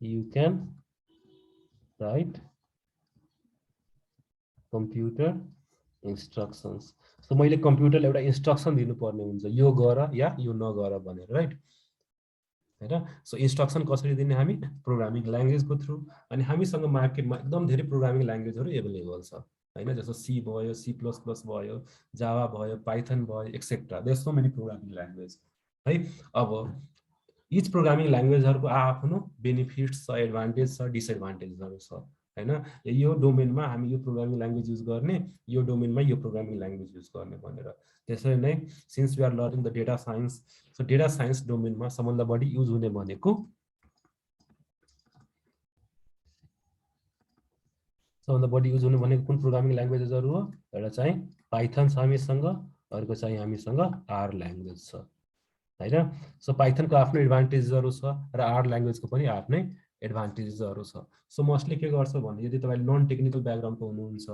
you can write computer instructions. So मैले कम्प्युटरलाई एउटा इन्स्ट्रक्सन दिनुपर्ने हुन्छ यो गर या यो नगर भनेर राइट होइन। सो इन्स्ट्रक्सन कसरी दिने हामी प्रोग्रामिङ ल्याङ्ग्वेजको थ्रु। अनि हामीसँग मार्केटमा एकदम धेरै प्रोग्रामिङ ल्याङ्ग्वेजहरू एभाइलेबल छ होइन। जस्तो सी भयो सी प्लस प्लस भयो जावा भयो पाइथन भयो etcetera there so many programming language है। अब इच प्रोग्रामिङ ल्याङ्ग्वेजहरूको आफ्नो बेनिफिट्स छ एडभान्टेज छ डिसएडभान्टेजहरू छ होइन। यो डोमेनमा हामी यो प्रोग्रामिङ ल्याङ्ग्वेज युज गर्ने यो डोमेनमा यो प्रोग्रामिङ ल्याङ्ग्वेज युज गर्ने भनेर। त्यसरी नै since we are learning the data science so data science डोमेनमा सबभन्दा बढी युज हुने भनेको सबभन्दा बढी युज हुने भनेको कुन प्रोग्रामिङ ल्याङ्ग्वेजेसहरू हो एउटा चाहिँ पाइथन छ हामीसँग अर्को चाहिँ हामीसँग आर ल्याङ्ग्वेज छ होइन। सो पाइथनको आफ्नो एडभान्टेजहरू छ र आर ल्याङ्ग्वेजको पनि आफ्नै एडभान्टेजेसहरू छ। सो मोस्टली के गर्छ भने यदि तपाईँले नन टेक्निकल ब्याकग्राउन्डको हुनुहुन्छ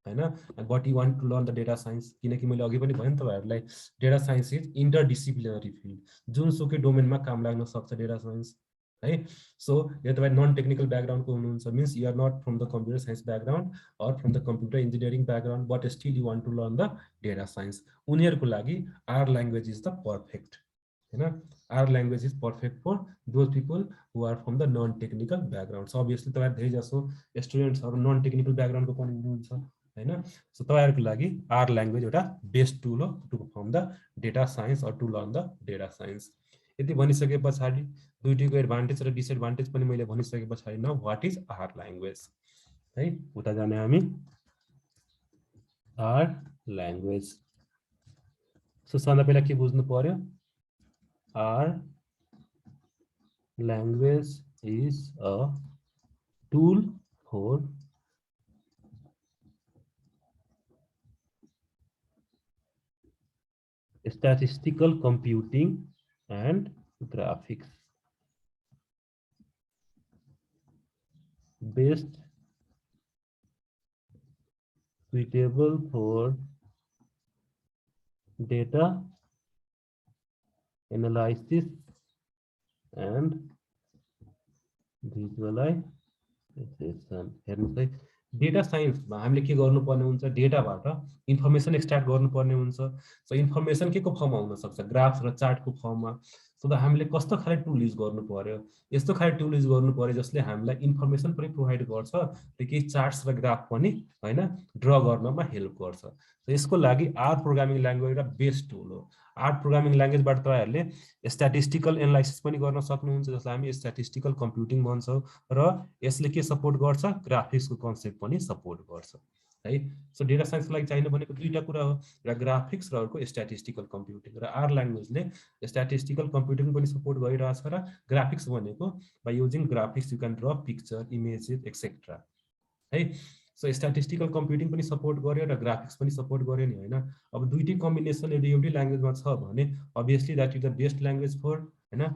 हैन but you want to learn the data science किनकि मैले अघि पनि भने तपाईहरुलाई data science is interdisciplinary field जुनसुकै डोमेनमा काम लाग्न सक्छ डेटा साइन्स है सो यो तपाईँ नन टेक्निकल ब्याकग्राउन्डको हुनुहुन्छ means you are not from the computer science background or from the computer engineering background but still you want to learn the data science उनीहरूको लागि R language is the perfect हैन R language is perfect for those people who are from the non technical background so obviously तपाईँ धेरै जसो स्टुडेन्ट्सहरू non technical ब्याकग्राउन्डको पनि हुनुहुन्छ हैन so तपाईहरुको लागि आर ल्याङ्ग्वेज एउटा बेस्ट टुल हो to perform the data science or to learn the data science यति भनिसके पछाडि दुईटैको एडभान्टेज र डिसएडभान्टेज पनि मैले भनिसके पछाडि न व्हाट इज आर ल्याङ्ग्वेज है उता जाने हामी आर ल्याङ्ग्वेज सो सबभन्दा पहिला के बुझ्नु पर्यो R language is a tool for statistical computing and graphics best suitable for data analysis and visualization हेर्नुस् है डेटा साइन्समा हामीले के गर्नुपर्ने हुन्छ डेटाबाट इन्फर्मेसन एक्सट्र्याक्ट गर्नुपर्ने हुन्छ सो इन्फर्मेसन के को फर्ममा हुन सक्छ ग्राफ र चार्टको फर्ममा सो द हामीले कस्तो खाले टुल युज गर्नु पर्यो यस्तो खाले टुल युज गर्नु पर्यो जसले हामीलाई इन्फर्मेसन पनि प्रोभाइड गर्छ र केही चार्ट्स र ग्राफ पनि हैन ड्र गर्नमा हेल्प गर्छ सो यसको लागि आर प्रोग्रामिङ ल्याङ्ग्वेज एउटा बेस्ट टुल हो आर प्रोग्रामिङ ल्याङ्ग्वेजबाट तपाईहरुले स्ट्याटिस्टिकल एनालाइसिस पनि गर्न सक्नुहुन्छ जसलाई हामी स्ट्याटिस्टिकल कम्प्युटिङ भन्छौं र यसले के सपोर्ट गर्छ ग्राफिक्सको कन्सेप्ट पनि सपोर्ट गर्छ है सो डेटा साइन्सको लागि चाहिने भनेको दुईटा कुरा हो एउटा ग्राफिक्स र अर्को स्ट्याटिस्टिकल कम्प्युटिङ र आर ल्याङ्ग्वेजले स्ट्याटिस्टिकल कम्प्युटिङ पनि सपोर्ट गरिरहेछ र ग्राफिक्स भनेको by using graphics you can draw picture images etcetera है सो स्ट्याटिस्टिकल कम्प्युटिङ पनि सपोर्ट गर्यो र ग्राफिक्स पनि सपोर्ट गर्यो नि हैन अब दुईटै कम्बिनेसन एउटै ल्याङ्ग्वेजमा छ भने obviously that is the best language for हैन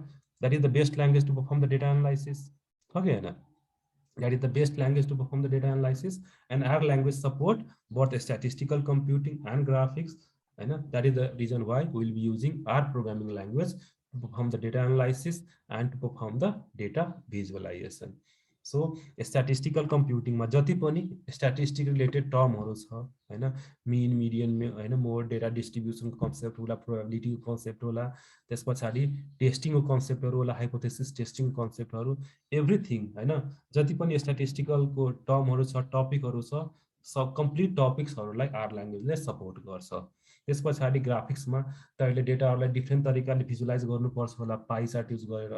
that is the best language to perform the data analysis हो कि हैन that is the best language to perform the data analysis and our language support both statistical computing and graphics हैन that is the reason why we will be using our programming language to perform the data analysis and to perform the data visualization so statistical कम्प्युटिङमा जति पनि statistic related टर्महरु छ हैन mean median हैन मोड data डिस्ट्रिब्युसनको concept होला प्रोबेबिलिटीको concept होला त्यसपछि टेस्टिङको कन्सेप्टहरु होला हाइपोथेसिस टेस्टिङ कन्सेप्टहरु एभ्रीथिङ हैन जति पनि स्ट्याटिस्टिकलको टर्महरु छ टपिकहरु छ सब कम्प्लिट टपिक्सहरुलाई आर ल्याङ्ग्वेजले सपोर्ट गर्छ त्यसपछि ग्राफिक्समा तपाईले डेटाहरुलाई डिफरेन्ट तरिकाले भिजुअलाइज गर्नुपर्छ होला पाई चार्ट युज गरेर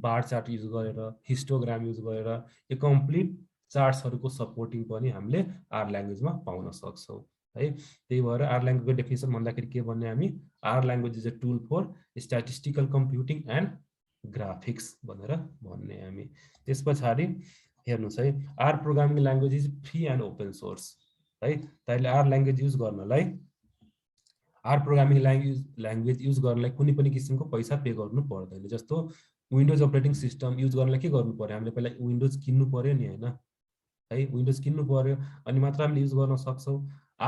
बार चार्ट युज गरेर हिस्टोग्राम युज गरेर यो कम्प्लिट चार्ट्सहरुको सपोर्टिङ पनि हामीले आर ल्याङ्ग्वेजमा पाउन सक्छौं है त्यही भएर आर ल्याङ्ग्वेजको डेफिनेसन भन्दाखेरि के भन्ने हामी R language is a tool for statistical computing and graphics भनेर भन्ने हामी त्यसपछि हेर्नुस् है R programming language is free and open source है तपाईले आर ल्याङ्ग्वेज युज गर्नलाई आर प्रोग्रामिङ ल्याङ्ग्वेज युज गर्नलाई कुनै पनि किसिमको पैसा पे गर्नु पर्दैन जस्तो विन्डोज अपरेटिङ सिस्टम युज गर्नलाई के गर्नु पर्यो हामीले पहिला विन्डोज किन्नु पर्यो नि हैन है विन्डोज किन्नु पर्यो अनि मात्र हामीले युज गर्न सक्छौं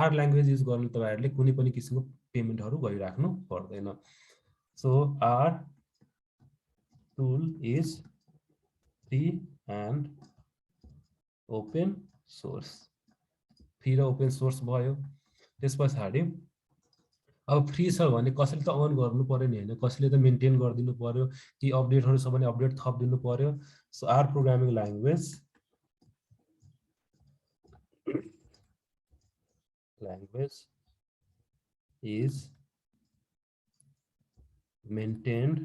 आर ल्याङ्ग्वेज युज गर्न तपाईहरुले कुनै पनि किसिमको पेमेन्टहरु गरिराख्नु पर्दैन so R tool is free and open source free र ओपन सोर्स भयो त्यसपछि अब फ्री छ भने कसैले त अन गर्नु पर्यो नि हैन कसैले त मेन्टेन गर्दिनु पर्यो कि अपडेटहरु छ भने अपडेट थप दिनु पर्यो so R programming language is maintained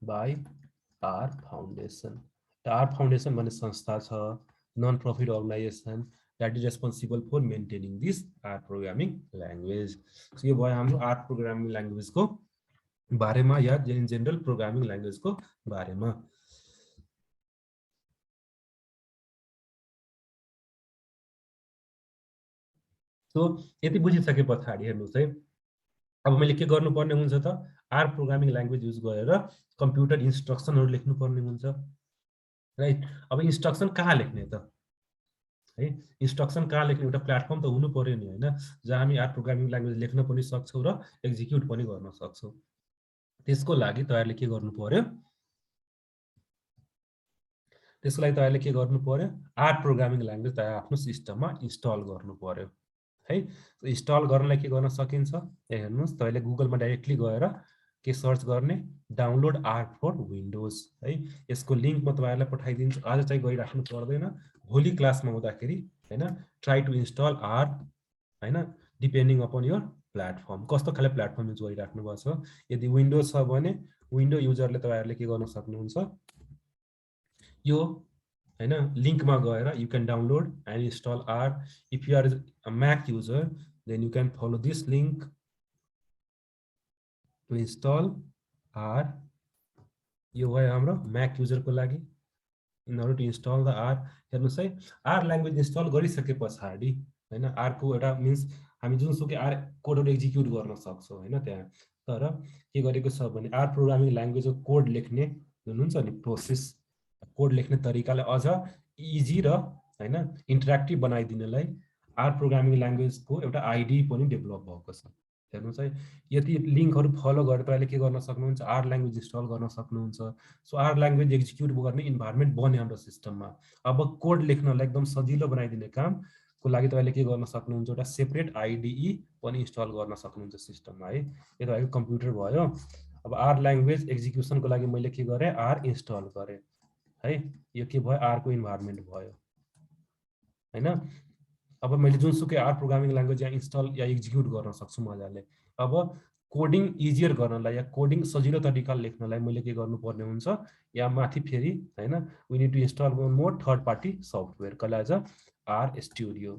by R Foundation. The R Foundation भन्ने संस्था छ non profit organization that is responsible for maintaining this R programming language. So यो भयो हाम्रो R programming language को बारेमा या इन जनरल प्रोग्रामिङ ल्याङ्ग्वेज को बारेमा सो यति बुझिसके पछाडी हेर्नुस् है अब मैले के गर्नुपर्ने हुन्छ त आर प्रोग्रामिङ ल्याङ्ग्वेज युज गरेर कम्प्युटर इन्स्ट्रक्सनहरु लेख्नु पर्ने हुन्छ राइट अब इन्स्ट्रक्सन कहाँ लेख्ने त है इन्स्ट्रक्सन कहाँ लेख्ने एउटा प्लेटफर्म त हुनु पर्यो नि हैन जहाँ हामी आर प्रोग्रामिङ ल्याङ्ग्वेज लेख्न पनि सक्छौँ र एक्जिक्युट पनि गर्न सक्छौँ त्यसको लागि तपाईहरुले के गर्नु पर्यो त्यसको लागि तपाईहरुले के गर्नु पर्यो आर प्रोग्रामिङ ल्याङ्ग्वेज तपाईँ आफ्नो सिस्टममा इन्स्टल गर्नु पर्यो है इन्स्टल गर्नलाई के गर्न सकिन्छ हेर्नुस् तपाईले गुगलमा डाइरेक्टली गएर के सर्च गर्ने डाउनलोड आर फर विन्डोज है यसको लिंक म तपाईहरुलाई पठाइदिन्छु आज चाहिँ गइराख्नु पर्दैन भोलि क्लासमा हुँदाखेरि हैन ट्राई टु इन्स्टल आर हैन डिपेन्डिङ अपन योर प्लेटफर्म कस्तो खाले प्लेटफर्म युज गरिराख्नु भएको छ यदि विन्डोज छ भने विन्डो युजरले तपाईहरुले के गर्न सक्नुहुन्छ यो हैन लिंकमा गएर you can download and install R if you are a Mac user then you can follow this link to install R यो भयो हाम्रो म्याक युजरको लागि in order to install the R हेर्नुस् है R ल्याङ्ग्वेज इन्स्टल गरिसके पछाडी हैन R को एउटा मिन्स हामी जुनसुकै R कोडहरु एक्जिक्युट गर्न सक्छौं हैन त्यहाँ तर के गरेको छ भने R प्रोग्रामिङ ल्याङ्ग्वेजको कोड लेख्ने जुन हुन्छ नि प्रोसेस कोड लेख्ने तरिकालाई अझ इजी र हैन इन्टरेक्टिभ बनाइदिनलाई R प्रोग्रामिङ ल्याङ्ग्वेजको एउटा आईडी पनि डेभलप भएको छ हेर्नुस् है यति लिंकहरु फलो गरेर तपाईले के गर्न सक्नुहुन्छ आर ल्याङ्ग्वेज इन्स्टल गर्न सक्नुहुन्छ सो आर ल्याङ्ग्वेज एक्जिक्युट गर्ने इन्भाइरोमेन्ट बन्यो हाम्रो सिस्टममा अब कोड लेख्नलाई एकदम सजिलो बनाइदिने काम को लागि तपाईले के गर्न सक्नुहुन्छ एउटा सेपरेट आईडीई पनि इन्स्टल गर्न सक्नुहुन्छ सिस्टममा है यो तपाईको कम्प्युटर भयो अब आर ल्याङ्ग्वेज एक्जिक्युसनको लागि मैले के गरे आर इन्स्टल गरे है यो के भयो आर को इन्भाइरोमेन्ट भयो हैन अब मैले जुनसुकै आर प्रोग्रामिङ ल्याङ्ग्वेज या इन्स्टल या एक्जिक्युट गर्न सक्छु मजाले अब कोडिङ इजियर गर्नलाई या कोडिङ सजिलो तरिकाले लेख्नलाई मैले के गर्नुपर्ने हुन्छ या माथि फेरि हैन we need to install one more third party software called R studio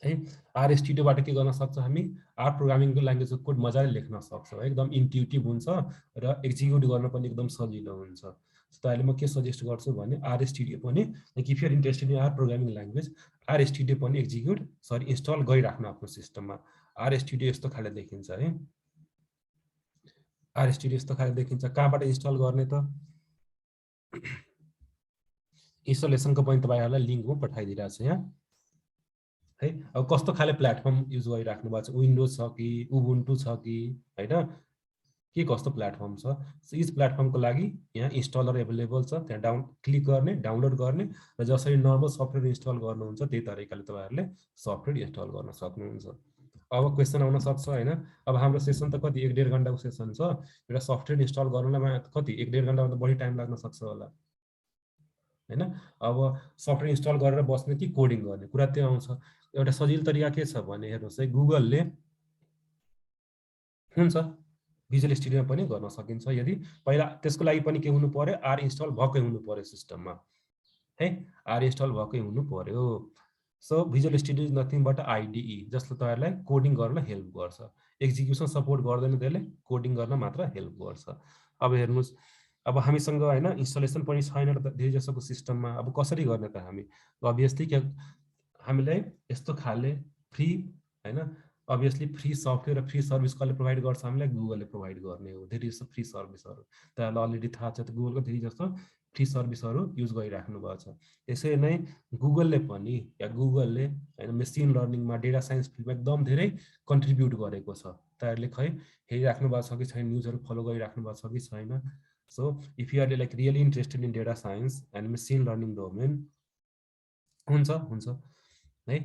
है आर स्टुडियोबाट के गर्न सक्छ हामी आर प्रोग्रामिङको ल्याङ्ग्वेजको कोड मजाले लेख्न सक्छौं एकदम इन्ट्युटिभ हुन्छ र एक्जिक्युट गर्न पनि एकदम सजिलो हुन्छ तपाईले म के सजेस्ट गर्छु भने आर स्टुडियो पनि like if you are interested in R programming language R studio पनि एक्जिक्युट सरी इन्स्टल गरिराख्नु आफ्नो सिस्टममा आर स्टुडियो यस्तो खाले देखिन्छ है आर स्टुडियो यस्तो खाले देखिन्छ कहाँबाट इन्स्टल गर्ने त इन्स्टलेसनको पनि तपाईहरुलाई लिंक म पठाइदिरा छु यहाँ है अब कस्तो खाले प्लेटफर्म युज गरिराख्नु भएको छ विन्डोज छ कि उबुन्टु छ कि हैन के कस्तो प्लेटफर्म छ इस प्लेटफर्मको लागि यहाँ इन्स्टलर अवेलेबल छ त्यहाँ क्लिक गर्ने डाउनलोड गर्ने र जसरी नर्मल सफ्टवेयर इन्स्टल गर्नुहुन्छ त्यही तरिकाले तपाईहरुले सफ्टवेयर इन्स्टल गर्न सक्नुहुन्छ अब क्वेशन आउन सक्छ हैन अब हाम्रो सेसन त कति 1.5 घण्टाको सेसन छ एउटा सफ्टवेयर इन्स्टल गर्नलाई कति 1.5 घण्टाभन्दा बढी टाइम लाग्न सक्छ होला हैन अब सफ्टवेयर इन्स्टल गरेर बस्ने कि कोडिङ गर्ने कुरा त्यो आउँछ एउटा सजिलो तरिका के छ भने हेर्नुस् है गुगलले हुन्छ भिजुअल स्टुडियोमा पनि गर्न सकिन्छ यदि पहिला त्यसको लागि पनि के हुनु पर्यो आर इन्स्टल भकै हुनु पर्यो सिस्टममा है आर इन्स्टल भकै हुनु पर्यो so visual studio is nothing but IDE जसले तपाईहरुलाई कोडिङ गर्न हेल्प गर्छ एक्जिक्युसन सपोर्ट गर्दैन त्यसले कोडिङ गर्न मात्र हेल्प गर्छ अब हेर्नुस् अब हामीसँग हैन इन्स्टलेसन पनि छैन र धेरै जसोको सिस्टममा अब कसरी गर्ने त हामी अभियसली के हामीलाई यस्तो खाले फ्री हैन अभियसली फ्री सफ्टवेयर र फ्री सर्भिस कसले प्रोवाइड गर्छ हामीलाई गुगलले प्रोवाइड गर्ने हो धेरै जस्तो फ्री सर्भिसहरु तपाईहरुलाई अलरेडी थाहा छ त गुगलको धेरै जस्तो फ्री सर्भिसहरु युज गरिराख्नु भएको छ त्यसै नै गुगलले पनि या गुगलले हैन मेसिन लर्निङमा डेटा साइन्स फिल्डमा एकदम धेरै कन्ट्रिब्युट गरेको छ तपाईहरुले खै हेरिराख्नु भएको छ कि छैन न्यूजहरु फलो गरिराख्नु भएको छ कि छैन so if you are like really interested in data science and machine learning domain हुन्छ है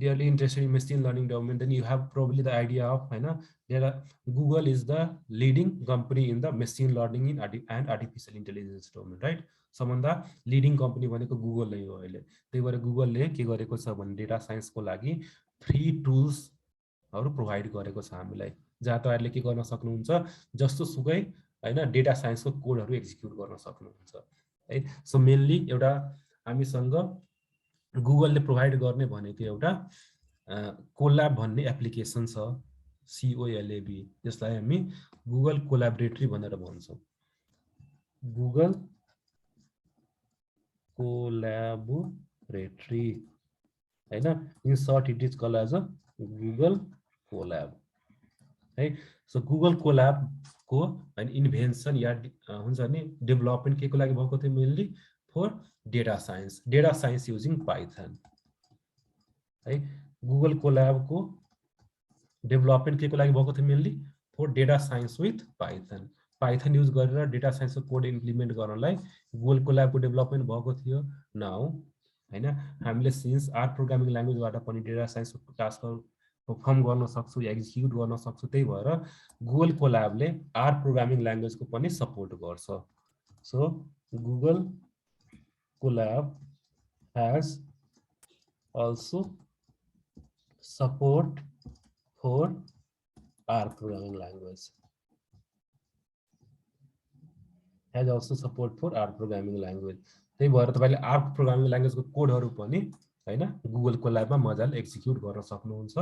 really interested in machine learning domain then you have probably the idea of Google is the leading company in the machine learning and artificial intelligence domain right सबभन्दा leading company भनेको Google नै हो अहिले त्यही भएर गुगलले के गरेको छ भने डेटा साइन्सको लागि फ्री टुल्सहरु प्रोवाइड गरेको छ हामीलाई जहाँ तपाईहरुले के गर्न सक्नुहुन्छ जस्तो सुकै हैन डेटा साइन्सको कोडहरु एक्जिक्युट गर्न सक्नुहुन्छ है सो मेनली एउटा हामीसँग गुगलले प्रोवाइड गर्ने भनेको एउटा कोल्याब भन्ने एप्लिकेसन छ COLAB जसलाई हामी गुगल कोल्याबोरेटरी भनेर भन्छौं गुगल कोल्याबोरेटरी हैन in short it is called as a Google Colab है सो गुगल कोल्याब को हैन इन्भेन्सन या हुन्छ नि डेभलपमेन्ट केको लागि भएको थियो mainly for data science using Python. है गुगल कोल्याबको डेभलपमेन्ट के को लागि भएको थियो mainly for data science with Python use गरेर डेटा साइन्सको कोड इम्प्लिमेन्ट गर्नलाई गुगल कोल्याबको डेभलपमेन्ट भएको थियो नाउ हैन हामीले सिन्स आर प्रोग्रामिङ ल्याङ्ग्वेजबाट पनि डेटा साइन्सको टास्कहरू परफर्म गर्न सक्छौं या एक्जिक्युट गर्न सक्छौं त्यही भएर गुगल कोल्याबले आर प्रोग्रामिङ ल्याङ्ग्वेजको पनि सपोर्ट गर्छ so Google collab has also support for R programming language. Has also support for R programming language. त्यही भएर तपाईले R programming language को कोडहरु पनि हैन गुगल कोल्याबमा मजाले एक्जिक्युट गर्न सक्नुहुन्छ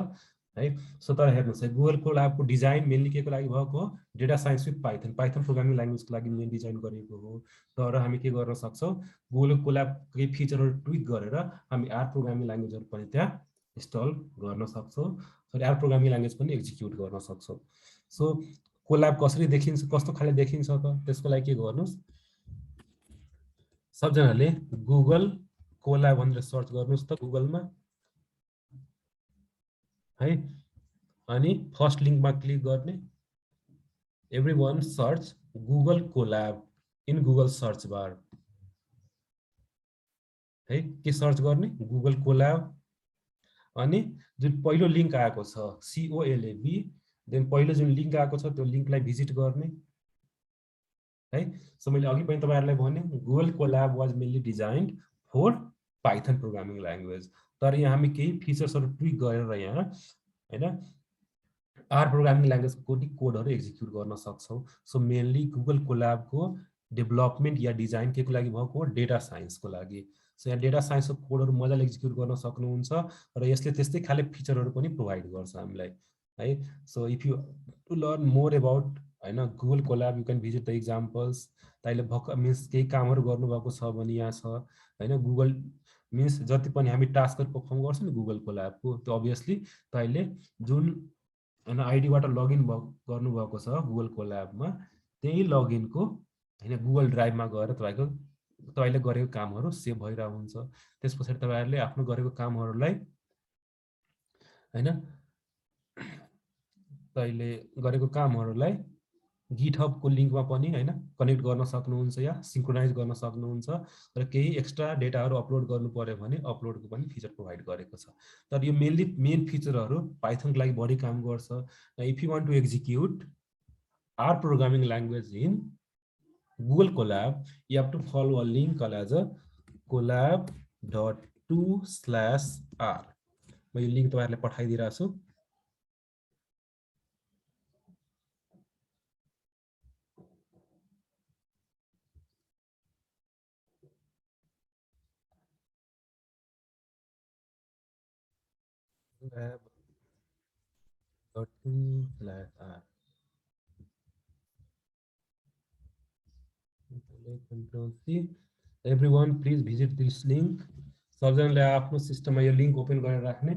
है सो त हेर्नुस् है गुगल कोल्याबको डिजाइन मेनली के को लागि भएको हो data science with python programming ल्याङ्ग्वेजको लागि मेन डिजाइन गरेको हो तर हामी के गर्न सक्छौं गुगल कोल्याबकै फिचरहरु ट्विक गरेर हामी आर प्रोग्रामिङ ल्याङ्ग्वेजहरु पनि त्यहाँ इन्स्टल गर्न सक्छौं सो आर प्रोग्रामिङ ल्याङ्ग्वेज पनि एक्जिक्युट गर्न सक्छौं सो कोल्याब कसरी देखिन्छ कस्तो खाले देखिन्छ त त्यसको लागि के गर्नुस् सबजनाले गुगल कोल्याब भनेर सर्च गर्नुस् त गुगलमा है अनि फर्स्ट लिंकमा क्लिक गर्ने everyone search Google collab in Google search bar है के सर्च गर्ने गुगल कोल्याब अनि जुन पहिलो लिंक आएको छ COLAB देन पहिलो जुन लिंक आएको छ त्यो लिंकलाई भिजिट गर्ने है सो मैले अघि पनि तपाईहरुलाई भने Google Colab was mainly designed for Python programming language तर यहाँ हामी केही फिचर्सहरु ट्विक गरेर यहाँ हैन आर प्रोग्रामिङ ल्याङ्ग्वेजको कोडहरु एक्जिक्युट गर्न सक्छौं सो मेनली गुगल कोल्याबको डेभलपमेन्ट या डिजाइन के को लागि भएको डेटा साइन्सको लागि सो यहाँ डेटा साइन्सको कोडहरु मजाले एक्जिक्युट गर्न सक्नुहुन्छ र यसले त्यस्तै खाले फिचरहरु पनि प्रोवाइड गर्छ हामीलाई है so if you to learn more about हैन Google Colab you can visit the examples ताइले भक मिन्स केही कामहरु गर्नु भएको छ भने यहाँ छ हैन गुगल मिन्स जति पनि हामी टास्कहरु परफर्म गर्छौं नि गुगल कोल्याबको त्यो obviously ताइले जुन हैन आईडी बाट लगइन गर्नु भएको छ गुगल कोल्याबमा त्यही लगइनको हैन गुगल ड्राइभमा गएर तपाईले गरेको कामहरु सेभ भइरा हुन्छ त्यसपछि तपाईहरुले आफ्नो गरेको कामहरुलाई हैन तपाईले गरेको कामहरुलाई GitHub को लिंकमा पनि हैन कनेक्ट गर्न सक्नुहुन्छ या सिंक्रोनाइज गर्न सक्नुहुन्छ र केही एक्स्ट्रा डेटाहरु अपलोड गर्नु पर्यो भने अपलोडको पनि फिचर प्रोवाइड गरेको छ तर यो मेनली मेन फिचरहरु पाइथनको लागि बढी काम गर्छ if you want to execute R programming language in Google Colab you have to follow a link called as collab.to/r म यो लिंक तपाईहरुलाई पठाइदिरा छु collab.to/r Control C. Everyone, please visit this link. सबजनाले आफ्नो सिस्टममा यो लिंक ओपन गरेर राख्ने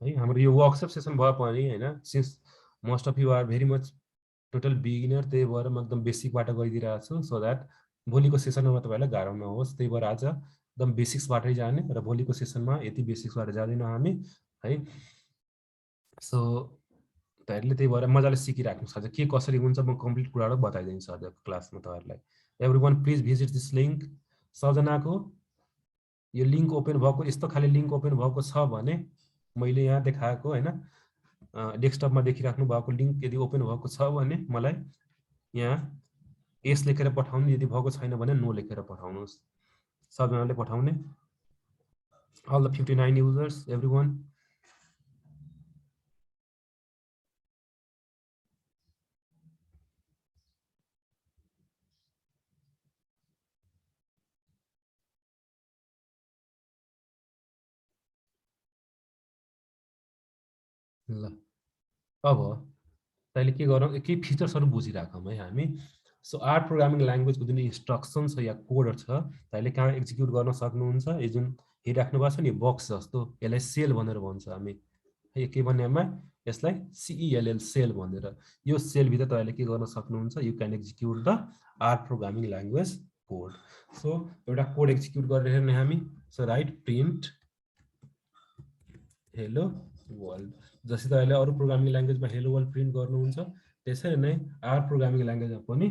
है हाम्रो यो वर्कशप सेसन भयो पनि हैन since most of you are very much total beginner त्यही भएर म एकदम बेसिकबाट गइदिरहेको छु सो दैट भोलिको सेसनमा तपाईलाई गाह्रो नहोस् त्यही भएर आज एकदम बेसिक्सबाटै जाने र भोलिको सेसनमा यति बेसिक्सबाट जाँदैनौं हामी है सो तपाईहरुले त्यही भएर मजाले सिकिराख्नुस् आज के कसरी हुन्छ म कम्प्लिट कुराहरु बताइदिन्छु आजको क्लासमा तपाईहरुलाई everyone please visit this link सबजनाको यो लिंक ओपन भएको यस्तो खाली लिंक ओपन भएको छ भने मैले यहाँ देखाएको हैन डेस्कटपमा देखिराख्नु भएको लिंक यदि ओपन भएको छ भने मलाई यहाँ एस लेखेर पठाउनु यदि भएको छैन भने नो लेखेर पठाउनुस् सबजनाले पठाउने all the 59 users everyone ल अब तैले के गरौँ केही फिचर्सहरु बुझिराखौँ है हामी सो आर प्रोग्रामिङ ल्याङ्ग्वेजको जुन इन्स्ट्रक्सन छ या कोडहरु छ तैले कहाँ एक्जिक्युट गर्न सक्नुहुन्छ यो जुन हेरिराख्नु भएको छ नि बक्स जस्तो यसलाई सेल भनेर भन्छ हामी के भन्नेमा यसलाई CELL सेल भनेर यो सेल भित्र तपाईले के गर्न सक्नुहुन्छ you can execute the R programming language code so एउटा कोड एक्जिक्युट गरेर हेर्ने हामी so write print hello world जसै तपाईले अरु प्रोग्रामिङ ल्याङ्ग्वेजमा हेलो वर्ल्ड प्रिन्ट गर्नुहुन्छ त्यसरी नै आर प्रोग्रामिङ ल्याङ्ग्वेजमा पनि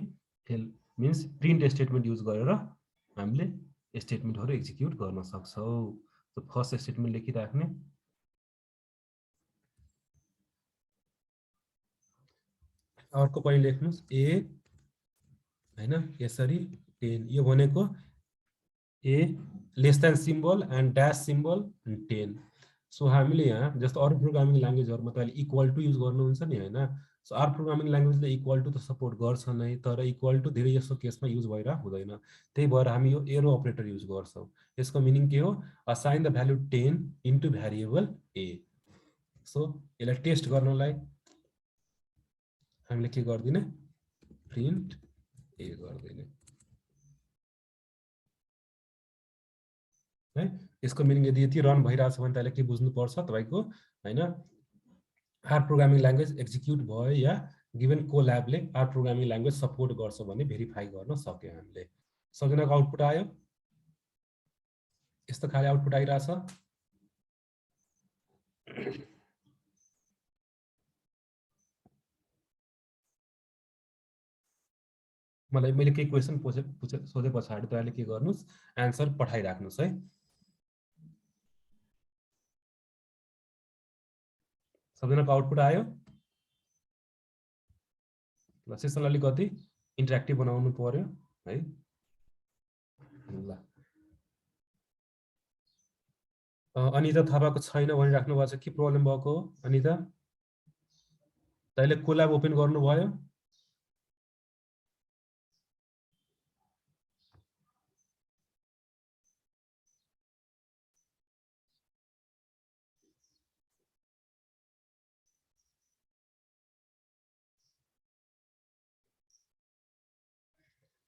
मिन्स प्रिन्ट स्टेटमेन्ट युज गरेर हामीले स्टेटमेन्टहरु एक्जिक्युट गर्न सक्छौं सो फर्स्ट स्टेटमेन्ट लेखिराख्ने अर्को पनि लेख्नुस् ए हैन यसरी 10 यो भनेको a less than symbol and dash symbol and 10 so हामीले यहाँ जस्तो अरु प्रोग्रामिङ ल्याङ्ग्वेजहरुमा तपाईले इक्वल टु युज गर्नुहुन्छ नि हैन सो आर प्रोग्रामिङ ल्याङ्ग्वेजले इक्वल टु त सपोर्ट गर्छ नै तर इक्वल टु धेरै जस्तो केसमा युज भइरा हुँदैन त्यही भएर हामी यो एरो अपरेटर युज गर्छौं यसको मिनिङ के हो assign the value 10 into variable A so यसलाई टेस्ट गर्नलाई हामीले के गर्दिने प्रिन्ट ए गर्दिने है यसको मिनिङ यदि यति रन भइराछ भने तपाईले के बुझ्नु पर्छ तपाईको हैन आर प्रोग्रामिङ ल्याङ्ग्वेज एक्जिक्युट भयो या गिवन कोल्याबले आर प्रोग्रामिङ ल्याङ्ग्वेज सपोर्ट गर्छ भन्ने भेरिफाई गर्न सक्यो हामीले सबैजनाको आउटपुट आयो यस्तो खाली आउटपुट आइराछ मलाई मैले के क्वेशन सोधे पछाडी तपाईले के गर्नुस् आन्सर पठाइराख्नुस् है सबैजनाको आउटपुट आयो ल सेसनलाई अलिकति इन्टरेक्टिभ बनाउनु पर्यो है ल अनिता थापाको छैन भनिराख्नु भएको छ के प्रब्लम भएको हो अनिता तपाईले कोल्याब ओपन गर्नु भयो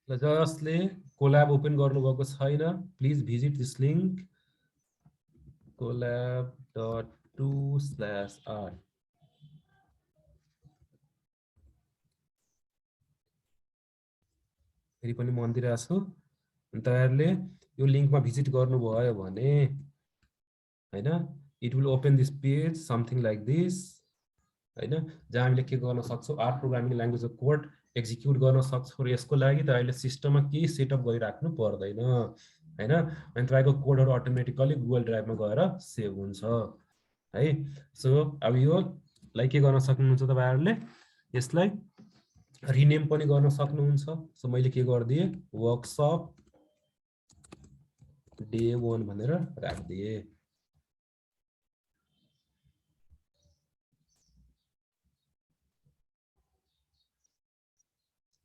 जसले कोल्याब ओपन गर्नुभएको छैन please visit this link collab.to/r फेरि पनि म अन्तिरहेको छु तपाईहरुले यो लिंकमा भिजिट गर्नुभयो भने हैन it will open this page something like this हैन जहाँ हामीले के गर्न सक्छौं आर प्रोग्रामिङ ल्याङ्ग्वेजको कोड एक्जिक्युट गर्न सक्छौं यसको लागि तपाईले सिस्टममा के सेटअप गरिराख्नु पर्दैन हैन अनि तपाईको कोडहरु अटोमेटिकली गुगल ड्राइभमा गएर सेभ हुन्छ है सो अब यो लाइक के गर्न सक्नुहुन्छ तपाईहरुले यसलाई रिनेम पनि गर्न सक्नुहुन्छ सो मैले के गर्दिए वर्कशप डे 1 भनेर राख्दिए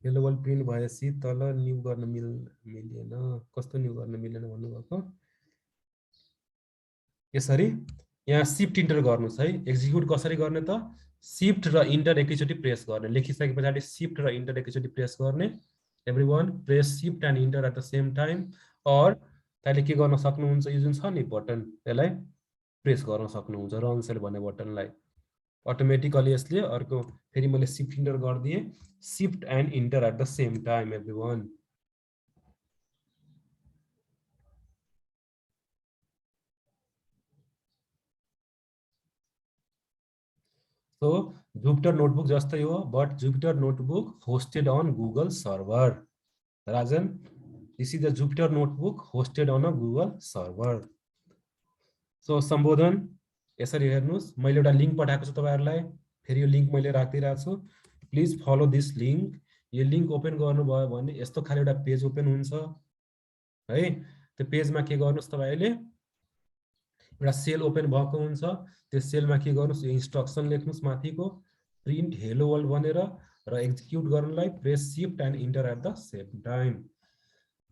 हेलो वर्ल्ड प्रिन्ट भएपछि तल न्यू गर्न मिलेन कस्तो न्यू गर्न मिलेन भन्नु भएको यसरी यहाँ शिफ्ट इन्टर गर्नुस् है एक्जिक्युट कसरी गर्ने त शिफ्ट र इन्टर एकैचोटी प्रेस गर्ने लेखिसकेपछि शिफ्ट र इन्टर एकैचोटी प्रेस गर्ने everyone press shift and enter at the same time or तपाईले के गर्न सक्नुहुन्छ यो जुन छ नि बटन यसलाई प्रेस गर्न सक्नुहुन्छ रन सेल भन्ने बटनलाई अटोमेटिकली यसले अर्को फेरि मैले शिफ्ट इन्टर गर्दिए shift and enter at the same time everyone So Jupyter notebook जस्तै हो but Jupyter notebook hosted on Google server. Rajan, this is the Jupyter notebook hosted on a Google server. So सम्बोधन यसरी हेर्नुस् मैले एउटा link पठाएको छु तपाईहरुलाई फेरि यो लिंक मैले राखिदिरहेको छु प्लिज फलो दिस लिंक यो लिंक ओपन गर्नुभयो भने यस्तो खाली एउटा पेज ओपन हुन्छ है त्यो पेजमा के गर्नुस् तपाईले एउटा सेल ओपन भएको हुन्छ त्यो सेलमा के गर्नुस् इन्स्ट्रक्सन लेख्नुस् माथिको प्रिन्ट हेलो वर्ल्ड भनेर र एक्जिक्युट गर्नलाई press shift and enter at the same time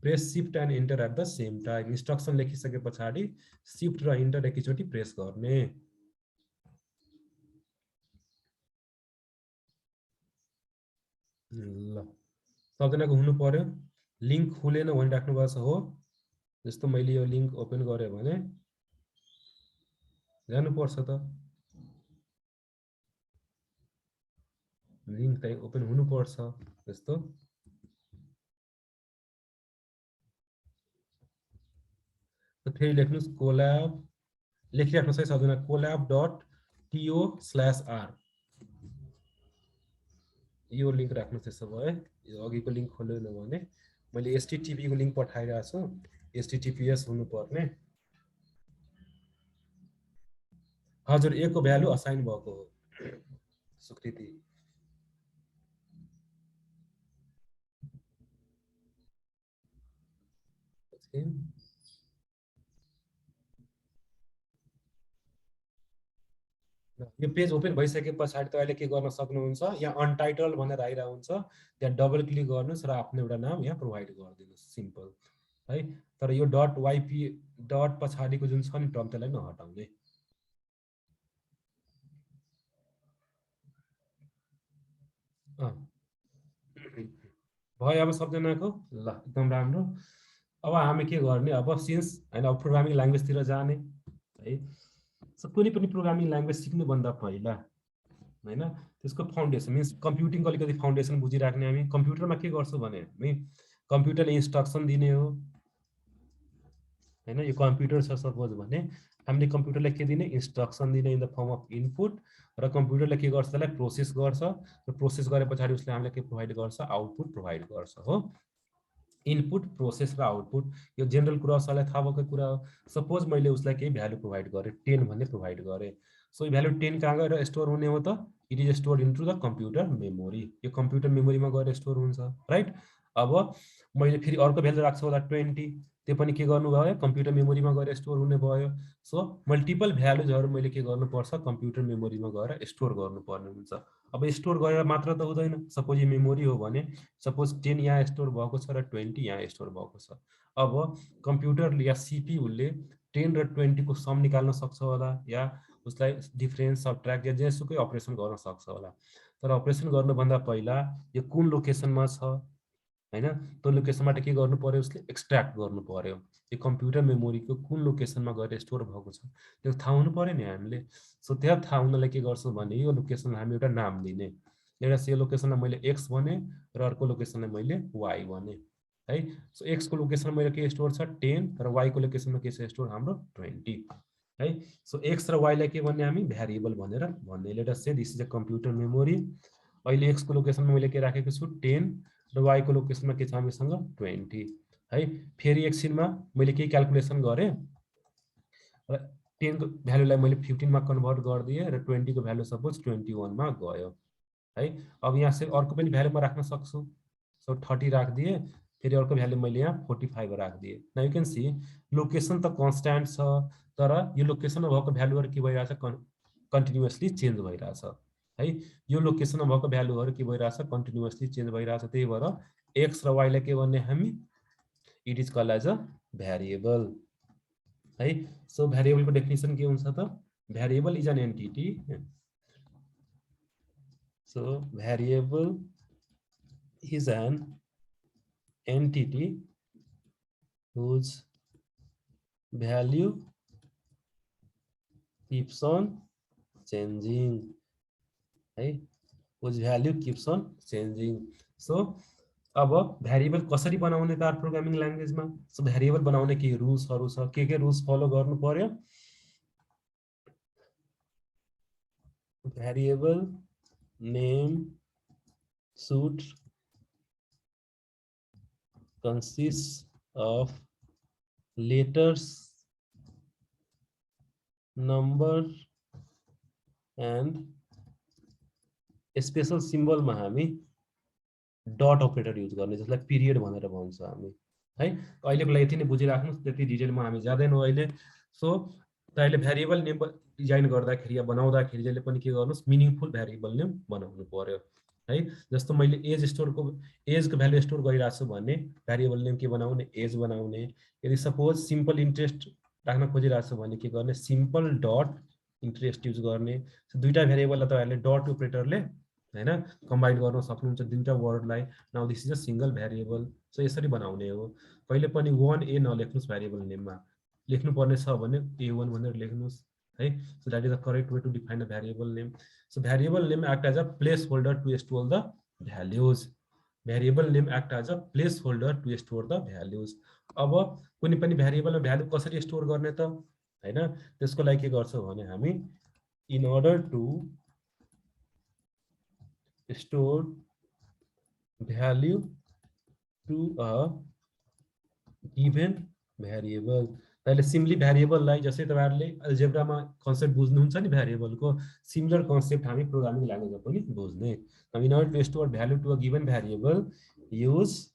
press shift and enter at the same time instruction लेखिसकेपछि शिफ्ट र इन्टर एकैचोटी प्रेस गर्ने ल सबैजनाको हुनु पर्यो लिंक खुलेन भनिराख्नु भएको छ हो जस्तो मैले यो लिंक ओपन गरे भने जानु पर्छ त लिंक चाहिँ ओपन हुनुपर्छ जस्तो फेरि लेख्नुहोस् कोल्याब लेखिराख्नुहोस् है सबजना collab.to/r यो लिंक राख्नुहोस् त्यसो भए यो अघिको लिंक खोलेन भने मैले http को लिंक पठाइरहेको छु https हुनुपर्ने हजुर a को भ्यालु असाइन भएको हो सुकृति यो पेज ओपन भइसके पछाडि तपाईले के गर्न सक्नुहुन्छ यहाँ अनटाइटल्ड भनेर आइरहेको हुन्छ त्यहाँ डबल क्लिक गर्नुस् र आफ्नो एउटा नाम यहाँ प्रोभाइड गरिदिनुस् सिम्पल है तर यो .yp डट पछाडिको जुन छ नि टर्म त्यसलाई नहटाउने भयो अब सबजनाको ल एकदम राम्रो अब हामी के गर्ने अब सिन्स हैन अब प्रोग्रामिङ ल्याङ्ग्वेज तिर जाने है सो कुनै पनि प्रोग्रामिङ ल्याङ्ग्वेज सिक्नु भन्दा पहिला हैन त्यसको फाउन्डेसन मिन्स कम्प्युटिङको अलिकति फाउन्डेसन बुझिराख्ने हामी कम्प्युटरमा के गर्छौं भने हामी कम्प्युटरले इन्स्ट्रक्सन दिने हो हैन यो कम्प्युटर छ सपोज भने हामीले कम्प्युटरलाई के दिने इन्स्ट्रक्सन दिने in the form of input र कम्प्युटरले के गर्छ त्यसलाई प्रोसेस गर्छ र प्रोसेस गरे पछाडी उसले हामीलाई के प्रोवाइड गर्छ आउटपुट प्रोवाइड गर्छ हो इनपुट प्रोसेस र आउटपुट यो जनरल कुरा सबैलाई थाहा भएको कुरा हो सपोज मैले उसलाई केही भ्यालु प्रोवाइड गरे 10 भन्ने प्रोवाइड गरे सो यो भ्यालु 10 कहाँ गएर स्टोर हुने हो त it is stored into the computer memory यो कम्प्युटर मेमोरीमा गएर स्टोर हुन्छ राइट अब मैले फेरि अर्को भ्यालु राख्छु होला 20 त्यो पनि के गर्नु भयो कम्प्युटर मेमोरीमा गएर स्टोर हुने भयो सो मल्टिपल भ्यालुजहरु मैले के गर्नुपर्छ कम्प्युटर मेमोरीमा गएर स्टोर गर्नुपर्ने हुन्छ अब स्टोर गरेर मात्र त हुँदैन सपोज यो मेमोरी हो भने सपोज 10 यहाँ स्टोर भएको छ र 20 यहाँ स्टोर भएको छ अब कम्प्युटरले या सीपीयूले 10 र 20 को सम निकाल्न सक्छ होला या उसलाई डिफरेन्स सबट्र्याक्ट या जेसुकै अपरेसन गर्न सक्छ होला तर अपरेसन गर्नुभन्दा पहिला यो कुन लोकेसनमा छ हैन त्यो लोकेसनबाट के गर्नु पर्यो उसले एक्सट्र्याक्ट गर्नु पर्यो यो कम्प्युटर मेमोरीको कुन लोकेसनमा गएर स्टोर भएको छ त्यो थाहा हुनु पर्यो नि हामीले सो त्यहाँ थाहा हुनलाई के गर्छौं भने यो लोकेसनलाई हामी एउटा नाम दिने एउटा यो लोकेसनलाई मैले x भने र अर्को लोकेसनलाई मैले y भने है सो x को लोकेसनमा मेरो के स्टोर छ 10 र y को लोकेसनमा के छ स्टोर हाम्रो 20 है सो x र y लाई के भन्ने हामी भ्यारिएबल भनेर भन्ने late us say this is a computer memory अहिले x को लोकेसनमा मैले के राखेको छु 10 र y को लोकेसनमा के छ हामीसँग 20 है फेरि एकछिनमा मैले के क्याल्कुलेसन गरे र 10 को भ्यालुलाई मैले 15 मा कन्भर्ट गर्दिए र 20 को भ्यालु सपोज 21 मा गयो है अब यहाँ से अर्को पनि भ्यालु म राख्न सक्छु सो 30 राख्दिए फेरि अर्को भ्यालु मैले यहाँ 45 राख्दिए now you can see location त कन्स्ट्यान्ट छ तर यो लोकेसनमा भएको भ्यालुहरु के भइराछ कन्टिन्युअसली चेन्ज भइराछ है यो लोकेसनमा भएको भ्यालुहरु के भइराछ कन्टिन्युअसली चेन्ज भइराछ त्यही भएर x र y लाई के भन्ने हामी it is called as a variable है सो भ्यारिएबल को डेफिनेसन के हुन्छ त variable is an entity so variable is an entity whose value keeps on changing है whose value keeps on changing so अब भ्यारिएबल कसरी बनाउने त प्रोग्रामिङ ल्याङ्ग्वेजमा सो भ्यारिएबल बनाउने के रुल्सहरु छ के रुल्स फलो गर्नु पर्यो variable name should consist of letters number and special symbol मा हामी डट अपरेटर युज गर्ने जसलाई पिरियड भनेर भन्छ हामी है अहिलेको लागि यति नै बुझिराख्नुस् त्यति डिटेलमा हामी जादैनौं अहिले सो तपाईले भ्यारिएबल नेम डिजाइन गर्दाखेरि या बनाउँदाखेरि जहिले पनि के गर्नुस् मिनिङफुल भ्यारिएबल नेम बनाउनु पर्यो है जस्तो मैले एज स्टोरको एजको भ्यालु स्टोर गरिराछु भने भ्यारिएबल नेम के बनाउने एज बनाउने यदि सपोज सिम्पल इन्ट्रेस्ट राख्न खोजिराछु भने के गर्ने सिम्पल डट इन्ट्रेस्ट युज गर्ने दुईटा भ्यारिएबललाई तपाईहरुले डट अपरेटरले हैन कम्बाइन गर्न सक्नुहुन्छ दुईटा वर्डलाई now this is a single variable so यसरी बनाउने हो कहिले पनि 1a नलेख्नुस् भ्यारिएबल नेममा लेख्नु पर्ने छ भने a1 भनेर लेख्नुस् है. So that is the correct way to define a variable name. So variable name act as a placeholder to store the values. Variable name act as a placeholder to store the values. अब कुनै पनि भ्यारिएबलमा value कसरी store गर्ने त हैन, त्यसको लागि के गर्छौं भने हामी in order to store value to a given variable. पहिले सिम्पली भ्यारिएबललाई जस्तै तपाईहरुले अल्जेब्रामा कन्सेप्ट बुझ्नुहुन्छ नि भ्यारिएबलको, सिमिलर कन्सेप्ट हामी प्रोग्रामिङ ल्याङ्ग्वेजमा पनि बुझ्ने. Now in order to store value to a given variable, use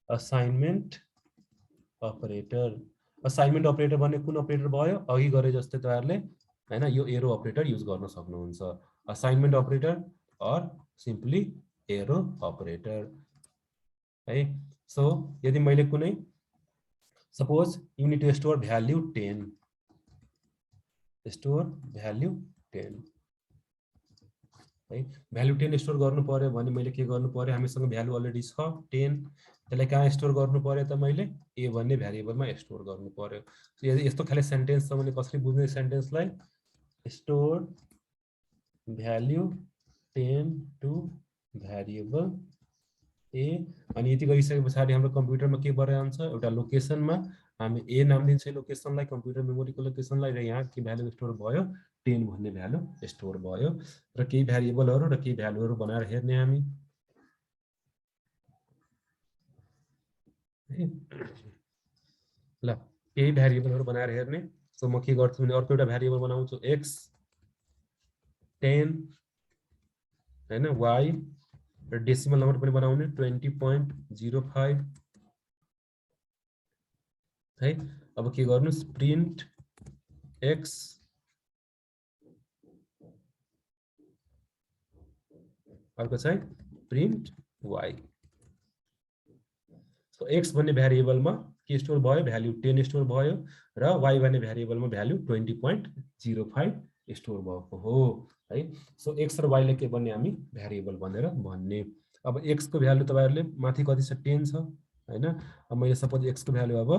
assignment operator. Assignment operator भन्ने कुन अपरेटर भयो, अघि गरे जस्तै तपाईहरुले हैन यो एरो अपरेटर युज गर्न सक्नुहुन्छ. Assignment operator or simply arrow operator. है. So यदि मैले कुनै suppose you need to store value 10, store value 10 है. भ्यालु 10 स्टोर गर्नु पर्यो भने मैले के गर्नु पर्यो, हामीसँग भ्यालु अलरेडी छ 10, त्यसलाई कहाँ स्टोर गर्नु पर्यो त मैले a भन्ने भ्यारिएबलमा स्टोर गर्नु पर्यो. सो यदि यस्तो खाले सेन्टेन्स छ भने कसरी बुझ्ने सेन्टेन्सलाई, store value 10 to variable a. अनि यति गरिसकेपछि हाम्रो कम्प्युटरमा के भएर जान्छ, एउटा लोकेसनमा हामी a नाम दिन्छ लोकेसनलाई, कम्प्युटर मेमोरीको लोकेसनलाई, र यहाँ के भ्यालु स्टोर भयो 10 भन्ने भ्यालु स्टोर भयो. र केही भ्यारिएबलहरु र केही भ्यालुहरु बनाएर हेर्ने हामी. ल केही भ्यारिएबलहरु बनाएर हेर्ने. सो म के गर्छु भने अर्को एउटा भ्यारिएबल बनाउँछु x 10 हैन, y र डेसिमल नम्बर पनि बनाउने 20.05 है. अब के गर्नुस्, प्रिन्ट x अर्को चाहिँ प्रिन्ट y. सो x भन्ने भ्यारिएबलमा के स्टोर भयो, भ्यालु 10 स्टोर भयो, र y भन्ने भ्यारिएबलमा भ्यालु 20.05 स्टोर भएको हो है. सो x र y ले के भन्ने हामी भ्यारिएबल भनेर भन्ने. अब x को भ्यालु तपाईहरुले माथि कति छ 10 छ हैन. अब मैले सपोज x को भ्यालु अब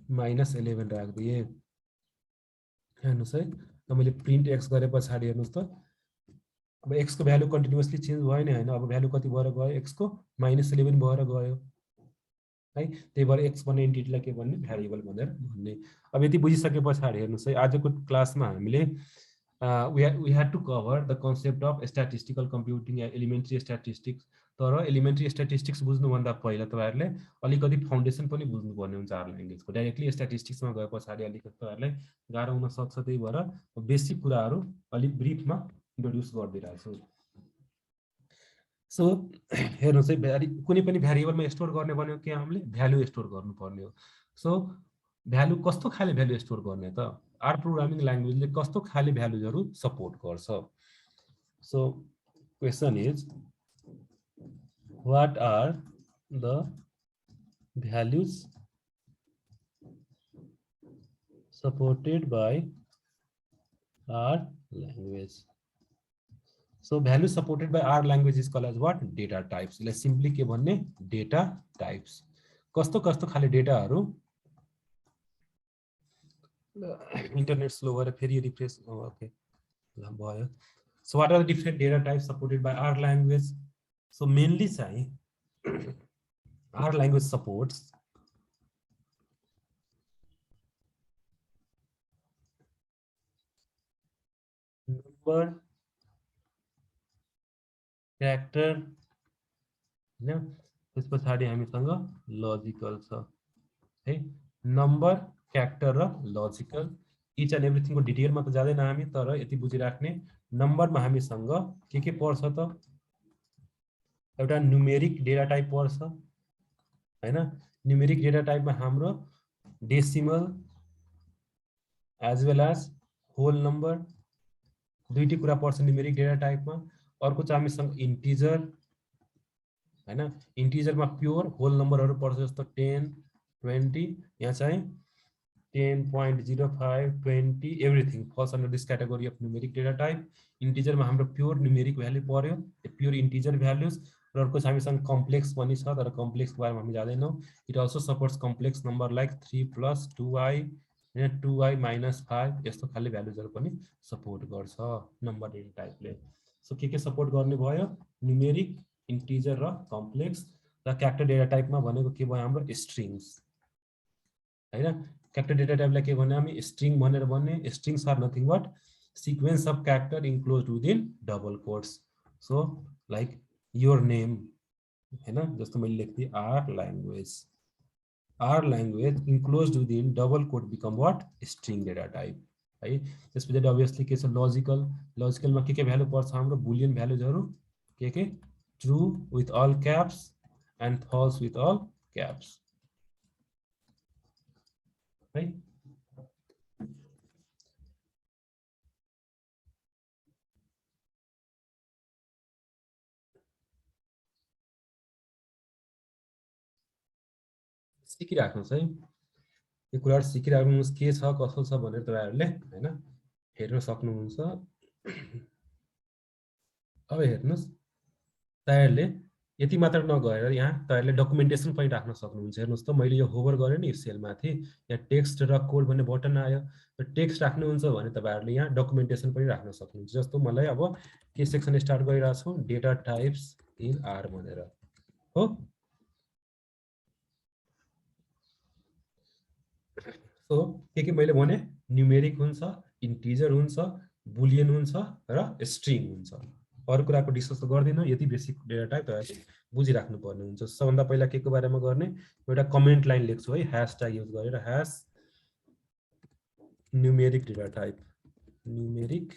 -11 राख्दिए. हेर्नुस् है, अब मैले प्रिन्ट x गरे पछाडी हेर्नुस् त अब x को भ्यालु कन्टिन्युअसली चेन्ज भयो नि हैन. अब भ्यालु कति भएर गयो, x को -11 भएर गयो है. त्यही भएर x भन्ने एन्टिटीलाई के भन्ने, भ्यारिएबल भनेर भन्ने. अब यति बुझिसके पछाडी हेर्नुस् है, आजको क्लासमा हामीले we had to cover the concept of statistical computing and elementary statistics. तर एलिमेन्ट्री स्ट्याटिस्टिक्स बुझ्नु भन्दा पहिला तपाईहरुले अलिकति फाउन्डेसन पनि बुझ्नु पर्ने हुन्छ आर ल्याङ्ग्वेजको. डाइरेक्टली स्ट्याटिस्टिक्समा गए पछाडी अलिकति तपाईहरुलाई गाह्रो हुन सक्छ. त्यही भएर बेसिक कुराहरु अलि ब्रीफमा इन्ट्रोड्युस गर्दिरहेको छु. सो हेर्नुस् है, कुनै पनि भ्यारिएबलमा स्टोर गर्ने भनेको के, हामीले भ्यालु स्टोर गर्नु पर्ने हो. सो भ्यालु कस्तो खाले भ्यालु स्टोर गर्ने त, आर प्रोग्रामिङ ल्याङ्ग्वेजले कस्तो खाले भ्यालुजहरु सपोर्ट गर्छ. So question is, what are the values supported by R language? So value supported by R language is called as what? Data types. Let's simply के भन्ने, data types. कस्तो कस्तो खाले डेटाहरु, इन्टरनेट स्लो भएर फेरि रिफ्रेश, ओके ल भयो. So what are the different data types supported by R language? So mainly चाहिँ R language supports number, character हैन. त्यस पछाडी हामीसँग लजिकल छ है. नम्बर, क्यारेक्टर र लजिकल, इच एन्ड एभ्रीथिङ को डिटेलमा त जादैन हामी, तर यति बुझिराख्ने, नम्बरमा हामीसँग के पर्छ त, एउटा न्यूमेरिक डेटा टाइप पर्छ हैन. न्यूमेरिक डेटा टाइपमा हाम्रो decimal as well as whole number दुईटी कुरा पर्छ न्यूमेरिक डेटा टाइपमा. अर्को चाहिँ हामीसँग इन्टिजर हैन. इन्टिजरमा प्योर होल नम्बरहरु पर्छ जस्तो 10 20, यहाँ चाहिँ 10.05 20 everything falls under this category of numeric data type. इन्टिजरमा हाम्रो प्योर न्यूमेरिक भ्यालु पर्यो, प्योर इन्टिजर भ्यालुज. र अर्को चाहिँ हामीसँग कम्प्लेक्स पनि छ, तर कम्प्लेक्सको बारेमा हामी जान्दैनौं. It also supports complex number like 3 + 2i यहाँ 2i - 5 यस्तो खाले भ्यालुजहरु पनि सपोर्ट गर्छ नम्बर डेटा टाइपले। सो के सपोर्ट गर्ने भयो न्यूमेरिक इन्टिजर र कम्प्लेक्स र क्यारेक्टर डेटा टाइपमा भनेको के भयो हाम्रो स्ट्रिङ्स हैन। क्यारेक्टर डेटा टाइपलाई के भने हामी स्ट्रिङ भनेर भन्ने strings are nothing but sequence of character enclosed within double quotes. So like your name हैन जस्तो मैले लेख्थे R language enclosed within double quote become what string data type है। त्यसपछि अभियसली के छ लजिकलमा के भ्यालु पर्छ हाम्रो बुलियन भ्यालुजहरु के true with all caps and false with all caps है। सिकिराख्नुस् है यो कुराहरु सिकिराख्नुस् के छ कसो छ भनेर तपाईहरुले हैन हेर्न सक्नुहुन्छ। अब हेर्नुस् तपाईहरुले यति मात्र नगएर यहाँ तपाईहरुले डकुमेन्टेसन पनि राख्न सक्नुहुन्छ। हेर्नुस् त मैले यो होभर गरे नि सेल माथि यहाँ टेक्स्ट र कोड भन्ने बटन आयो। र टेक्स्ट राख्नुहुन्छ भने तपाईहरुले यहाँ डकुमेन्टेसन पनि राख्न सक्नुहुन्छ। जस्तो मलाई अब के सेक्सन स्टार्ट गरिरहेको छु डेटा टाइप्स इन आर भनेर हो। सो के मैले भने न्यूमेरिक हुन्छ इन्टिजर हुन्छ बुलियन हुन्छ र स्ट्रिङ हुन्छ। अरु कुराको डिस्कस गर्दिन यति बेसिक डेटा टाइप तपाईहरुले बुझिराख्नु पर्ने हुन्छ। सबभन्दा पहिला के को बारेमा गर्ने एउटा कमेन्ट लाइन लेख्छु है # युज गरेर numeric data types numeric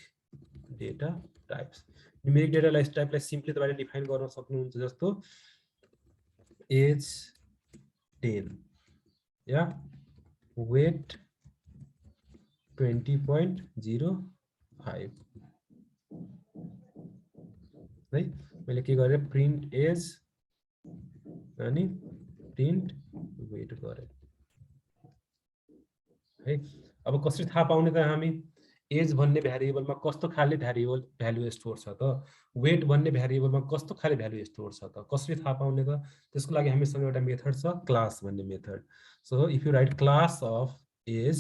data टाइपलाई सिम्पली तपाईले डिफाइन गर्न सक्नुहुन्छ। जस्तो एज 10 या weight 20.05 है। मैले के गरे प्रिन्ट एज अनि प्रिन्ट वेट गरे है। अब कसरी थाहा पाउने त हामी एज भन्ने भ्यारिएबलमा कस्तो खाले भ्यालु स्टोर छ त वेट भन्ने भ्यारिएबलमा कस्तो खाले भ्यालु स्टोर छ त कसरी थाहा पाउने त त्यसको लागि हामीसँग एउटा मेथड छ क्लास भन्ने method. So if you write class of age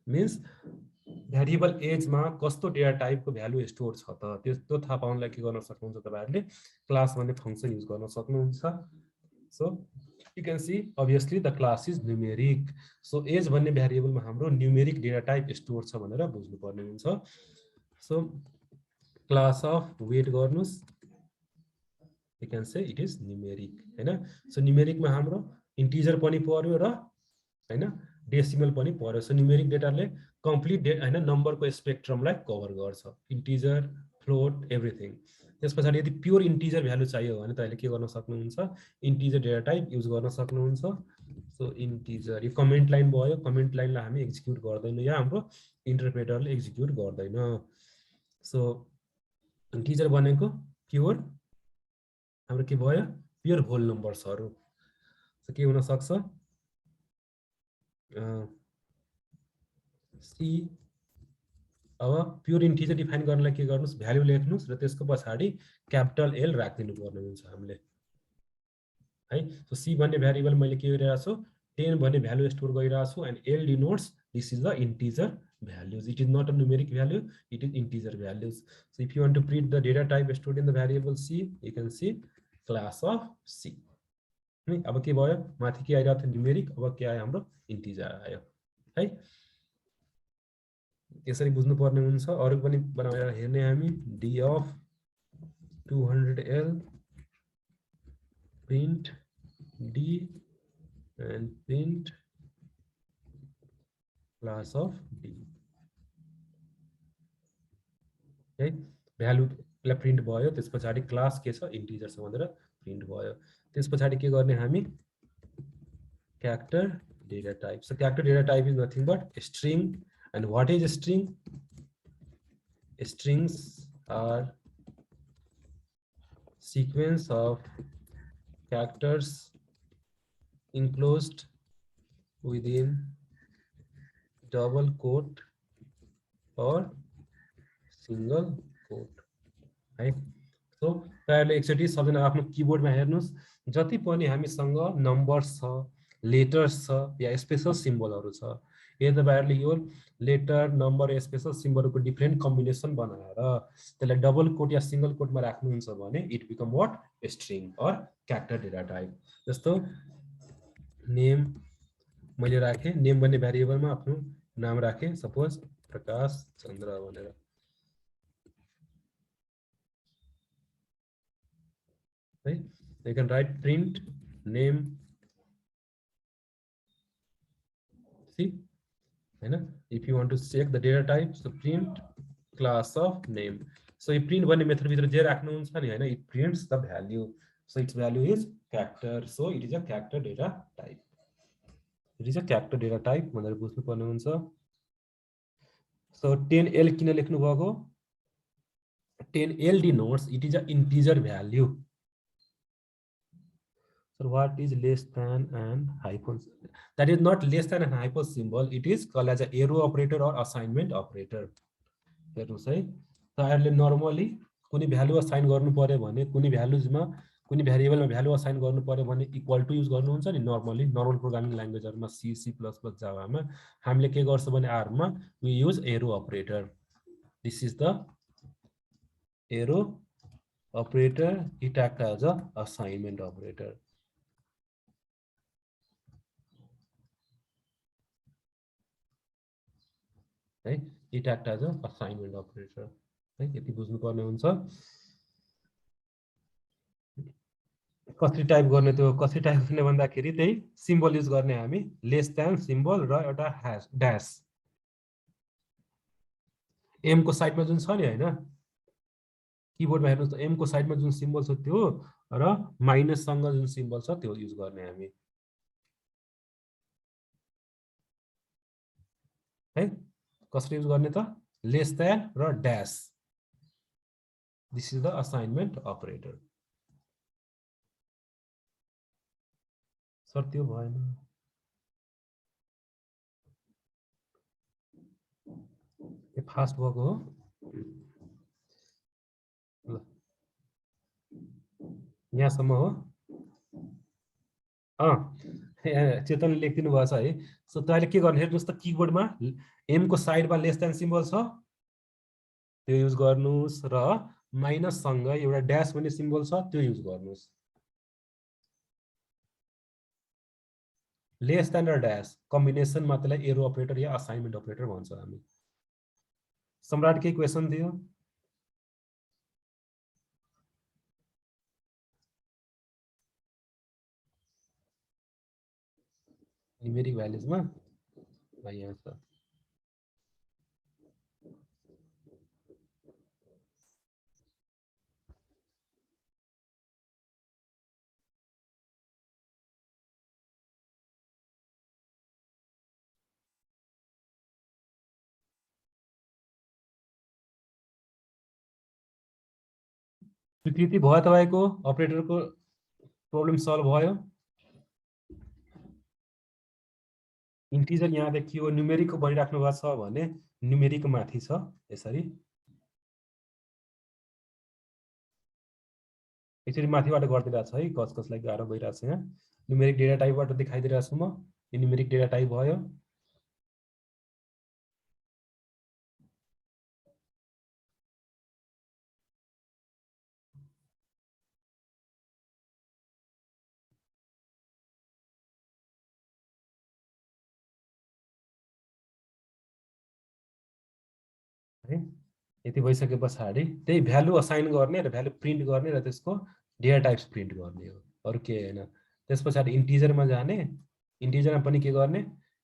means variable एजमा कस्तो डेटा टाइपको भ्यालु स्टोर छ त त्यो थाहा पाउनलाई के गर्न सक्नुहुन्छ तपाईहरुले क्लास भन्ने फंक्सन युज गर्न सक्नुहुन्छ। So you can see obviously the class is numeric. So age भन्ने भ्यारिएबलमा हाम्रो न्यूमेरिक डेटा टाइप स्टोर छ भनेर बुझ्नु पर्ने हुन्छ। सो क्लास अफ वेट गर्नुस् you can say it is numeric हैन। सो न्यूमेरिकमा हाम्रो इन्टिजर पनि पर्यो र हैन डेसिमल पनि पर्यो। सो न्यूमेरिक डेटाले कम्प्लिट हैन नम्बरको स्पेक्ट्रमलाई कभर गर्छ इन्टिजर फ्लोट एभ्रीथिङ। त्यसपछि यदि प्योर इन्टिजर भ्यालु चाहियो भने तपाईले के गर्न सक्नुहुन्छ इन्टिजर डेटा टाइप युज गर्न सक्नुहुन्छ। सो इन्टिजर यो कमेन्ट लाइन भयो कमेन्ट लाइनलाई हामी एक्जिक्युट गर्दैन या हाम्रो इन्टरप्रेटरले एक्जिक्युट गर्दैन। सो इन्टिजर भनेको प्योर हाम्रो के भयो प्योर होल नम्बर्सहरु। सो के हुन सक्छ सी अब प्योर इन्टिजर डिफाइन गर्नलाई के गर्नुस् भ्यालु लेख्नुस् र त्यसको पछाडी क्यापिटल एल राख्दिनु पर्ने हुन्छ हामीले है। सो सी भन्ने भ्यारिएबल मैले के गरिरहेको छु 10 भन्ने भ्यालु स्टोर गरिरहेको छु and L denotes this is the integer values. It is not a numeric value, it is integer values. So if you want to print the data type stored in the variable C, you can see class of C. अब के भयो माथि के आइरहेको थियो numeric अब के आयो हाम्रो इन्टिजर आयो है। यसरी बुझ्नु पर्ने हुन्छ। अरु पनि बनाएर हेर्ने हामी d of 200l print d and print class of d है। भ्यालु ला प्रिन्ट भयो त्यसपछि क्लास के छ इन्टिजर छ भनेर प्रिन्ट भयो। त्यसपछि के गर्ने हामी character data type. So character data type is nothing but string and what is string strings are sequence of characters enclosed within double quote or single quote है। सो तपाईहरुले एकचोटी सबैजना आफ्नो किबोर्डमा हेर्नुस् जति पनि हामीसँग नम्बर्स छ लेटर्स छ या स्पेशल सिम्बलहरु छ यो तपाईहरुले यो लेटर नम्बर स्पेशल सिम्बलको डिफरेन्ट कम्बिनेसन बनाएर त्यसलाई डबल कोट या सिंगल कोटमा राख्नुहुन्छ भने it become what string or character data type. जस्तो नेम मैले राखेँ, नेम भन्ने भ्यारिएबलमा आफ्नो नाम राखेँ, सपोज प्रकाश चन्द्र भनेर। है you can write print name, see हैन। if you want to check the data type, so print class of name, so यो print भन्ने मेथड भित्र जे राख्नुहुन्छ नि हैन, it prints the value, so its value is character, so it is a character data type, it is a character data type भनेर बुझ्नु पर्ने हुन्छ। so 10L किन लेख्नु भएको, 10L denotes it is a integer value. So what is less than and hyphen? That is not less than and hyphen symbol. It is called as a arrow operator or assignment operator. हेर्नुस् है, तपाईहरुले normally कुनै value assign गर्नु पर्यो भने, कुनै भ्यालुजमा कुनै भ्यारिएबलमा value assign गर्नु पर्यो भने इक्वल टु युज गर्नुहुन्छ नि नर्मली नर्मल प्रोग्रामिङ ल्याङ्ग्वेजहरुमा सी सी प्लस प्लस जावामा हामीले के गर्छौं भने आर मा we use arrow operator. This is the arrow operator, it acts as a assignment operator. Right? It acts as a assignment operator. Right? यति बुझ्नु पर्ने हुन्छ। कसरी टाइप गर्ने, त्यो कसरी टाइप गर्ने भन्दाखेरि त्यही सिम्बल युज गर्ने हामी, लेस देन सिम्बल र एउटा ह्याश ड्याश। एम को साइडमा जुन छ नि हैन, किबोर्डमा हेर्नुस् त एम को साइडमा जुन सिम्बल छ त्यो र माइनस सँग जुन सिम्बल छ त्यो युज गर्ने हामी है। कसरी युज गर्ने त, लेस देन र dash. This is the assignment operator. Sir त्यो भएन, यो फास्ट भएको हो। ल यहाँसम्म हो। चेतन लेखिदिनु भएको छ है। सो तपाईले के गर्ने, हेर्नुस् त किबोर्डमा एम को साइडमा लेस देन सिम्बल छ त्यो युज गर्नुस् र माइनस सँग एउटा ड्याश भन्ने सिम्बल छ त्यो युज गर्नुस्। लेस देन र ड्याश कम्बिनेसनमा त्यसलाई एरो अपरेटर या असाइनमेन्ट अपरेटर भन्छ हामी। सम्राट के क्वेशन दियो, न्यूमेरिक भ्यालुजमा यहाँ छ। स्वीकृति भयो तपाईको अपरेटरको प्रब्लम सल्भ भयो। इन्टिजर यहाँ देखियो, न्यूमेरिक भनिराख्नु भएको छ भने न्यूमेरिक माथि छ यसरी, यसरी माथिबाट गरिदिरहेको छ है। कसलाई गाह्रो भइरहेको छ यहाँ, न्यूमेरिक डेटा टाइपबाट देखाइदिरहेको छु म। यो न्यूमेरिक डेटा टाइप भयो। है यति भइसके पछाडि त्यही भ्यालु असाइन गर्ने र भ्यालु प्रिन्ट गर्ने र त्यसको डेटा टाइप्स प्रिन्ट गर्ने हो, अरु के हैन। त्यस पछाडि इन्टिजरमा जाने, इन्टिजरमा पनि के गर्ने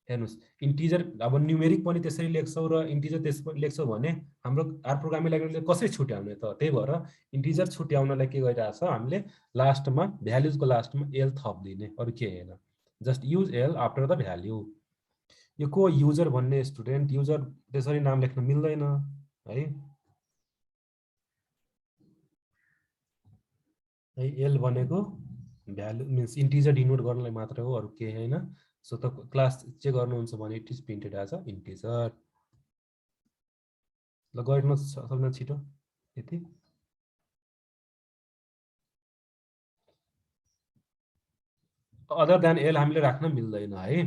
हेर्नुस्, इन्टिजर अब न्यूमेरिक पनि त्यसरी लेख्छौ र इन्टिजर त्यसरी लेख्छौ भने हाम्रो आर प्रोग्रामिङ ल्याङ्ग्वेजले कसरी छुट्याउने त। त्यही भएर इन्टिजर छुट्याउनलाई के गरिरहेछ हामीले, लास्टमा भ्यालुजको लास्टमा एल थप्दिने, अरु के हैन। Just use L after the value. यो को युजर भन्ने स्टुडेन्ट, युजर त्यसरी नाम लेख्न मिल्दैन है। एल भनेको भ्यालु मिन्स इन्टिजर डिनोट गर्नलाई मात्र हो, अरु के हैन। सो त क्लास के गर्नुहुन्छ भने it is printed as a integer. ल गर्नुस् सबभन्दा छिटो यति। अदर देन एल हामीले राख्न मिल्दैन है।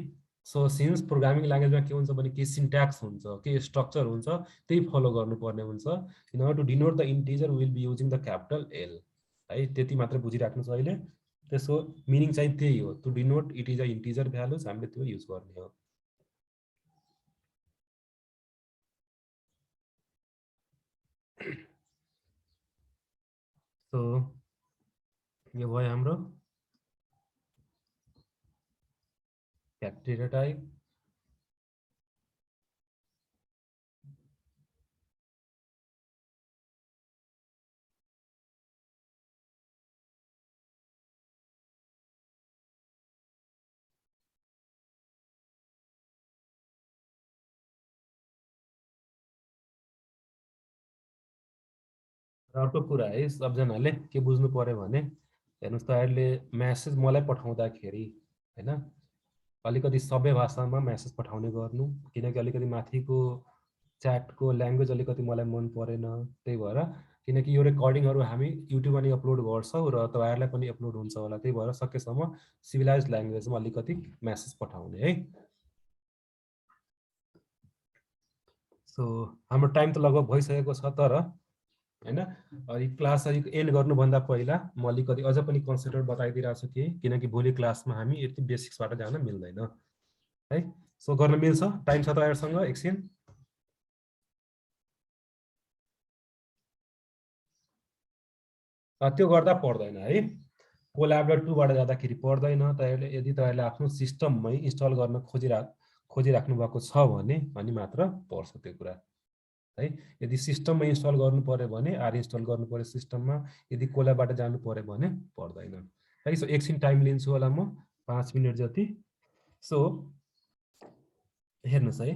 सो सिन्स प्रोग्रामिङ ल्याङ्ग्वेजमा के हुन्छ भने के सिन्ट्याक्स हुन्छ, के स्ट्रक्चर हुन्छ, त्यही फलो गर्नुपर्ने हुन्छ। In order to denote the integer will be using the capital L, है त्यति मात्र बुझिराख्नुहोस् अहिले। त्यसको मिनिङ चाहिँ त्यही हो, to denote it is a integer values, हामीले त्यो युज गर्ने हो। सो यो भयो हाम्रो डेटा टाइप। अर्को कुरा है, सबजनाले के बुझ्नु पर्यो भने हेर्नुहोस् त, अहिले म्यासेज मलाई पठाउँदाखेरि होइन अलिकति सबै भाषामा म्यासेज पठाउने गर्नु, किनकि अलिकति माथिको च्याटको ल्याङ्ग्वेज अलिकति मलाई मन परेन। त्यही भएर, किनकि यो रेकर्डिङहरू हामी युट्युबमा नि अपलोड गर्छौँ र तपाईँहरूलाई पनि अपलोड हुन्छ होला, त्यही भएर सकेसम्म सिभिलाइज ल्याङ्ग्वेजमा अलिकति म्यासेज पठाउने है। सो हाम्रो टाइम त लगभग भइसकेको छ, तर होइन क्लास अलिक एन्ड गर्नुभन्दा पहिला म अलिकति अझ पनि कन्सेप्टहरू बताइदिइरहेको छु किनकि भोलि क्लासमा हामी यति बेसिक्सबाट जान मिल्दैन है। सो गर्न मिल्छ, टाइम छ तपाईँहरूसँग एकछिन? त्यो गर्दा पर्दैन है, कोल्याबलेट 2 बाट जाँदाखेरि पर्दैन। तपाईँहरूले यदि तपाईँहरूले आफ्नो सिस्टममै इन्स्टल गर्न खोजिराख्नु भएको छ भने अनि मात्र पर्छ त्यो कुरा है। यदि सिस्टममा इन्स्टल गर्नु पर्यो भने आर इन्स्टल गर्नु पर्यो सिस्टममा, यदि कोलाबाट जानु पर्यो भने पर्दैन है। सो एकछिन टाइम लिन्छु होला म, 5 मिनट जति। सो हेर्नुहोस् है,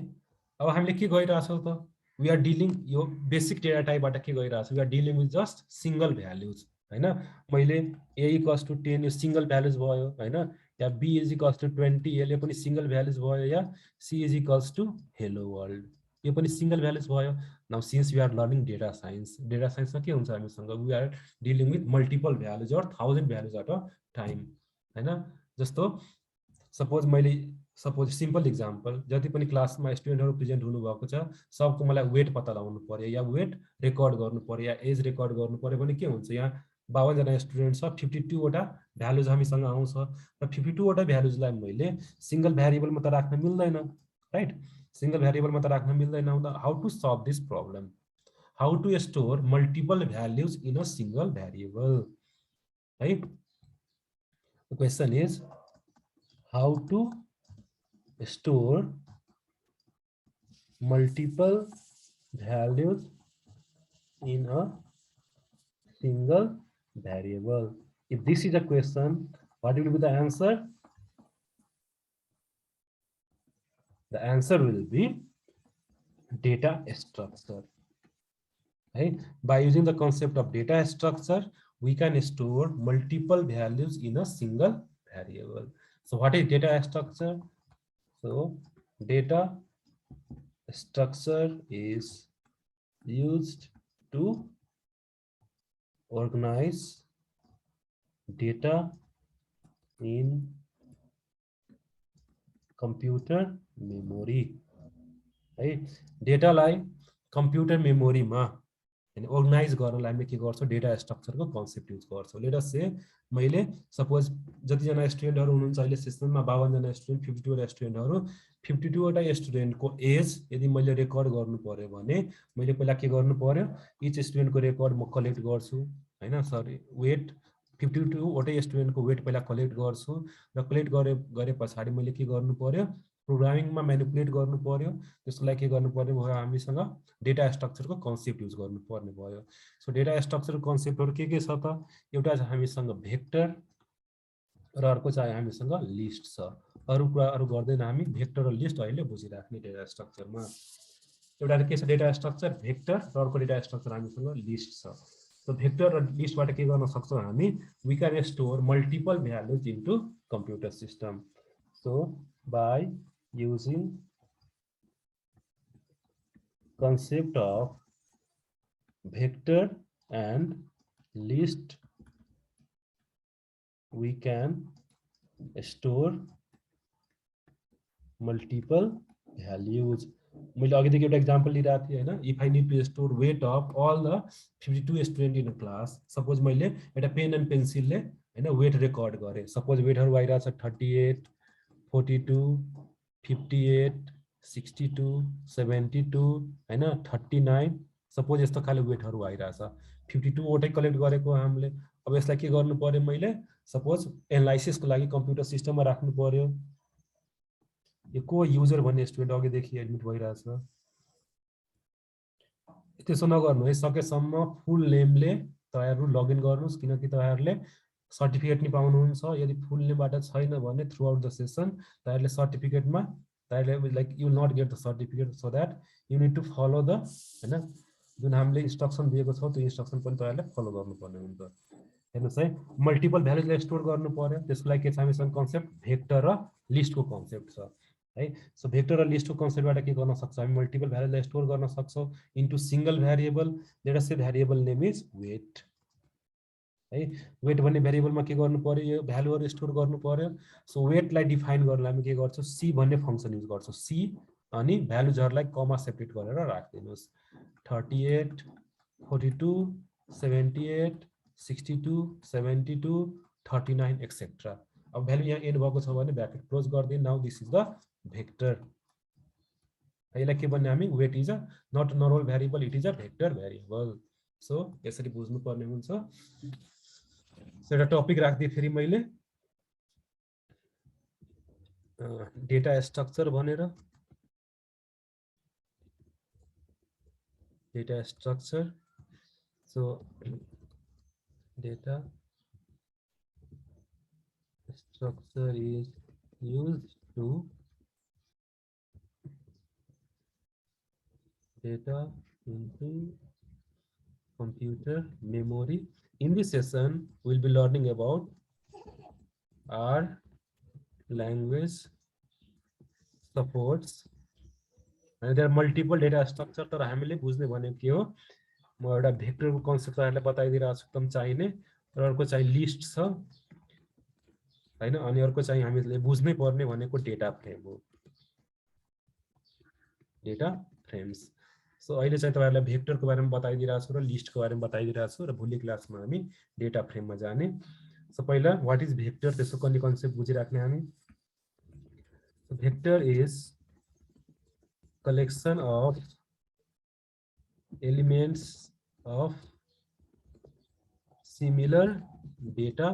अब हामीले के गरिरहेछौँ त, वी आर डिलिङ, यो बेसिक डेटा टाइपबाट के गरिरहेछौँ, we are dealing with just single values होइन। मैले ए इक्वल्स टु 10 यो सिङ्गल भ्याल्युज भयो होइन, या बी इज इक्वल्स टु 20 यसले पनि सिङ्गल भ्याल्युज भयो, या C is equals to hello world यो पनि सिङ्गल भ्याल्युज भयो। Now since we are learning data साइन्समा के हुन्छ हामीसँग, we are dealing with multiple values or 1000 values at a time होइन। जस्तो सपोज सिम्पल इक्जाम्पल, जति पनि क्लासमा स्टुडेन्टहरू प्रेजेन्ट हुनुभएको छ सबको मलाई वेट पत्ता लगाउनु पर्यो, या वेट रेकर्ड गर्नु पर्यो, या एज रेकर्ड गर्नु पर्यो भने के हुन्छ, यहाँ 52 जना स्टुडेन्ट छ, 52 वटा भ्यालुज हामीसँग आउँछ र 52 वटा भ्यालुजलाई मैले सिङ्गल भ्यारिएबलमा त राख्न मिल्दैन राइट। सिङ्गल भ्यारिएबलमा त राख्न मिल्दैन, how to solve this problem, how to store multiple values in a single variable है। The question is how to store multiple values in a single variable. If this is a question, what will be the answer? The answer will be data structure. Right? By using the concept of data structure, we can store multiple values in a single variable. So what is data structure? So data structure is used to organize data in computer memory है। डेटालाई computer मेमोरीमा organise गर्नलाई हामीले के गर्छौँ, data स्ट्रक्चरको concept use गर्छौँ। Late us से मैले suppose जतिजना स्टुडेन्टहरू हुनुहुन्छ अहिले सेसनमा 52 जना स्टुडेन्ट, 52 वटा स्टुडेन्टहरू, 52 वटा स्टुडेन्टको एज यदि मैले रेकर्ड गर्नु पर्यो भने मैले पहिला के गर्नु पर्यो, इच स्टुडेन्टको रेकर्ड म कलेक्ट गर्छु होइन, सरी वेट 52 वटै स्टुडेन्टको वेट पहिला कलेक्ट गर्छु र कलेक्ट गरे पछाडि मैले के गर्नु पर्यो, प्रोग्रामिङमा म्यानिपुलेट गर्नु पर्यो। त्यसको लागि के गर्नु पर्ने भयो, हामीसँग डेटा स्ट्रक्चरको कन्सेप्ट युज गर्नुपर्ने भयो। सो डेटा स्ट्रक्चर कन्सेप्टहरू के छ त, एउटा चाहिँ हामीसँग भेक्टर र अर्को चाहिँ हामीसँग लिस्ट छ। अरू कुराहरू गर्दैन हामी, भेक्टर र लिस्ट अहिले बुझिराख्ने डेटा स्ट्रक्चरमा। एउटा के छ डेटा स्ट्रक्चर भेक्टर र अर्को डेटा स्ट्रक्चर हामीसँग लिस्ट छ। सो भेक्टर र लिस्टबाट के गर्न सक्छौँ हामी, we can store multiple values into computer system. So by using concept of vector and list, we can store multiple values. मैले अघिदेखि एउटा एक्जाम्पल लिइरहेको थिएँ हैन, if I need to store weight of all the 52 student in class, suppose मैले एउटा pen and पेन्सिलले हैन वेट रेकर्ड गरेँ, सपोज वेटहरु आइरहेछ 38 42 58 62 72 हैन 39, सपोज यस्तो खाले वेटहरु आइरहेछ, 52 वटै कलेक्ट गरेको हामीले। अब यसलाई के गर्नु पर्यो, मैले सपोज एनालाइसिसको लागि कम्प्युटर सिस्टममा राख्नु पर्यो। यो को युजर भन्ने स्टुडेन्ट अघिदेखि एडमिट भइरहेछ, त्यसो नगर्नु है, सकेसम्म फुल नेमले तपाईहरु लगइन गर्नुस्, किनकि तपाईहरुले सर्टिफिकेट नि पाउनुहुन्छ। यदि फुल नेमबाट छैन भने थ्रु आउट द सेसन तपाईहरुले सर्टिफिकेटमा तपाईहरुले like you not get the certificate, so that you need to follow the हैन जुन हामीले इन्स्ट्रक्सन दिएको छ त्यो इन्स्ट्रक्सन पनि तपाईहरुले फलो गर्नुपर्ने हुन्छ। हेर्नुस् है, मल्टिपल भ्यालुजलाई स्टोर गर्नु पर्यो, त्यसको लागि के छ हामीसँग कन्सेप्ट भेक्टर र लिस्टको कन्सेप्ट छ है। सो भेक्टर र लिस्टको कन्सेप्टबाट के गर्न सक्छ, हामी मल्टिपल भ्यालुजलाई स्टोर गर्न सक्छौं into single variable. Let us say variable name is weight है। वेट भन्ने भ्यारिएबलमा के गर्नु पर्यो, यो भ्यालुहरु स्टोर गर्नु पर्यो। सो वेटलाई डिफाइन गर्न हामी के गर्छौं, सी भन्ने फंक्सन युज गर्छौं। सी अनि भ्यालुजहरुलाई कमा सेपरेट गरेर राख्दिनुस्, 38 42 78 62 72 39 एक्सेट्रा। अब भ्यालु यहाँ एड भएको छ भने ब्र्याकेट क्लोज गर्दिनु। Now this is the vector. यसलाई के भन्ने हामी, weight is a not normal variable, it is a vector variable. So यसरी बुझ्नु पर्ने हुन्छ। सो एउटा टपिक राख्दिए फेरि मैले डेटा स्ट्रक्चर भनेर, data structure. So data structure is used to data into computer memory. In this session we'll be learning about R language supports, and there are multiple data structure। तर हामीले बुझ्ने भनेको के हो, म एउटा भेक्टरको कन्सेप्ट तपाईहरुलाई बताइदिरहेको छु एकदम चाहिने, र अर्को चाहिँ लिस्ट छ हैन, अनि अर्को चाहिँ हामीले बुझ्नै पर्ने भनेको डेटा फ्रेम हो, डेटा फ्रेम्स। सो अहिले चाहिँ तपाईहरुलाई भेक्टरको बारेमा बताइदिरहेको छु र लिस्टको बारेमा बताइदिरहेको छु, र भोलि क्लासमा हामी डेटा फ्रेममा जाने। सो पहिला व्हाट इज भेक्टर, त्यसको कन्ने कन्सेप्ट बुझिराख्ने हामी। Vector is collection of elements of similar data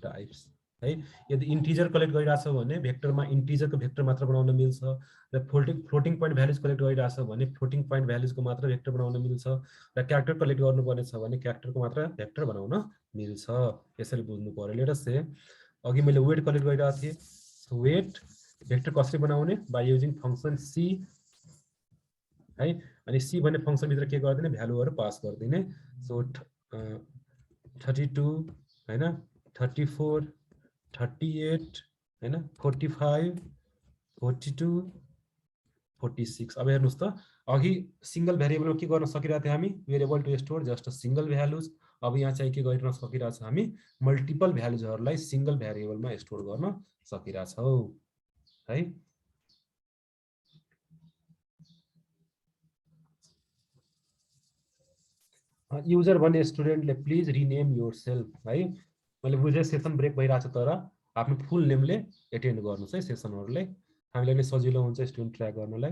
types है। यदि इन्टिजर कलेक्ट गरिरहेछ भने भेक्टरमा इन्टिजरको भेक्टर मात्र बनाउन मिल्छ, र फ्लोटिङ पोइन्ट भ्यालुज कलेक्ट गरिरहेछ भने फ्लोटिङ पोइन्ट भ्यालुजको मात्र भेक्टर बनाउन मिल्छ, र क्यारेक्टर कलेक्ट गर्नुपर्ने छ भने क्यारेक्टरको मात्र भेक्टर बनाउन मिल्छ। यसरी बुझ्नु पर्यो। लेट अस से अघि मैले वेट कलेक्ट गरिरहेको थिएँ, सो वेट भेक्टर कसरी बनाउने, बाइ युजिङ फंक्सन सी है। अनि सी भन्ने फंक्सन भित्र के गर्दिने, भ्यालुहरु पास गर्दिने। सो 32 हैन 34 38 हैन 45 42 46। अब हेर्नुस् त, अघि सिंगल भ्यारिएबलमा के गर्न सकिरहेको थियौं हामी, we are able to store just a single values. अब यहाँ चाहिँ के गर्न सकिरहेको छ, हामी मल्टिपल भ्यालुजहरुलाई सिंगल भ्यारिएबलमा स्टोर गर्न सकिरहेछौं है। युजर भन्ने स्टुडेन्टले प्लिज रिनेम योरसेल्फ है। मैले बुझे सेसन ब्रेक भइरहेछ, तर आफ्नो फुल नेमले एटेन्ड गर्नुस् है सेसनहरुलाई, हामीलाई नै सजिलो हुन्छ स्टुडेन्ट ट्र्याक गर्नलाई।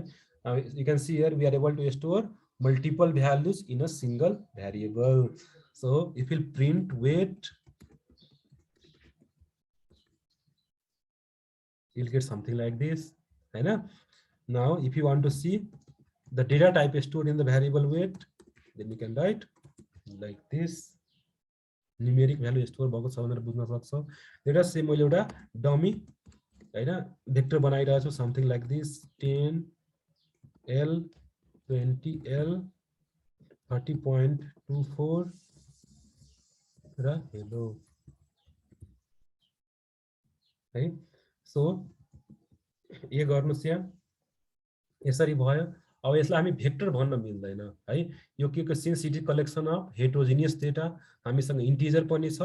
You can see here we are able to store multiple values in a single variable. So if you print weight you'll get something like this हैन। Now if you want to see the data type stored in the variable weight, then you can write like this, numeric value store भएको छ भनेर बुझ्न सक्छौ। Late us से मैले एउटा dummy हैन vector बनाइरहेको छु, something like this 10L 20L 30.24 र हेलो है। सो ये गर्नुस् यहाँ, यसरी भयो। अब यसलाई हामी भेक्टर भन्न मिल्दैन है। यो के को since it is collection of heterogeneous data, हामीसँग इन्टिजर पनि छ,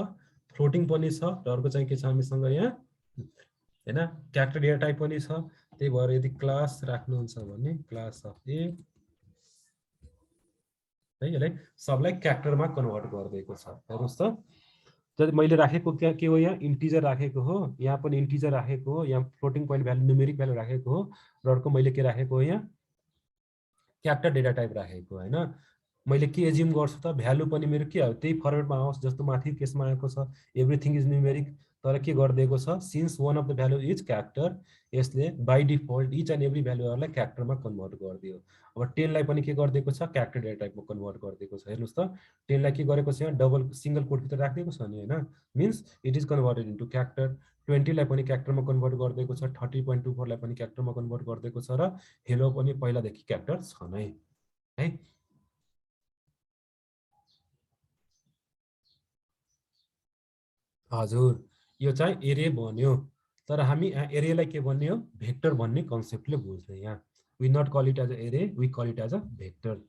फ्लोटिङ पनि छ, र अर्को चाहिँ के छ हामीसँग यहाँ हैन क्यारेक्टर डेटा टाइप पनि छ। त्यही भएर यदि क्लास राख्नुहुन्छ भने क्लास अफ ए है यसलाई सबलाई क्यारेक्टरमा कन्भर्ट गरिदिएको छ। हेर्नुहोस् त, जति मैले राखेको के हो, यहाँ इन्टिजर राखेको हो, यहाँ पनि इन्टिजर राखेको हो, यहाँ floating point value numeric value राखेको हो, र अर्को मैले के राखेको हो, यहाँ क्यारेक्टर डेटा टाइप राखेको होइन। मैले के एज्युम गर्छु त भ्यालु पनि मेरो के हो त्यही फर्मेटमा आओस् जस्तो माथि केसमा आएको छ, एभ्रिथिङ इज न्युमेरिक। तर के गरिदिएको छ, since one of the value is character, यसले by default each and every भ्यालुहरूलाई क्यारेक्टरमा कन्भर्ट गरिदियो। अब 10 लाई पनि के गरिदिएको छ, क्यारेक्टर डेटा टाइपमा कन्भर्ट गरिदिएको छ। हेर्नुहोस् त 10 लाई के गरेको छ, यहाँ डबल सिङ्गल कोटभित्र राखिदिएको छ नि होइन, means it is converted into character. 20 लाई पनि क्यारेक्टरमा कन्भर्ट गरिदिएको छ, 30.24 लाई पनि क्यारेक्टरमा कन्भर्ट गरिदिएको छ, र हेलो पनि पहिलादेखि क्यारेक्टर छ नै है। हजुर, यो चाहिँ एरे बन्यो, तर हामी एरेलाई के भन्ने हो, भेक्टर भन्ने कन्सेप्टले बुझ्ने। यहाँ we not call it as a array, we call it as a vector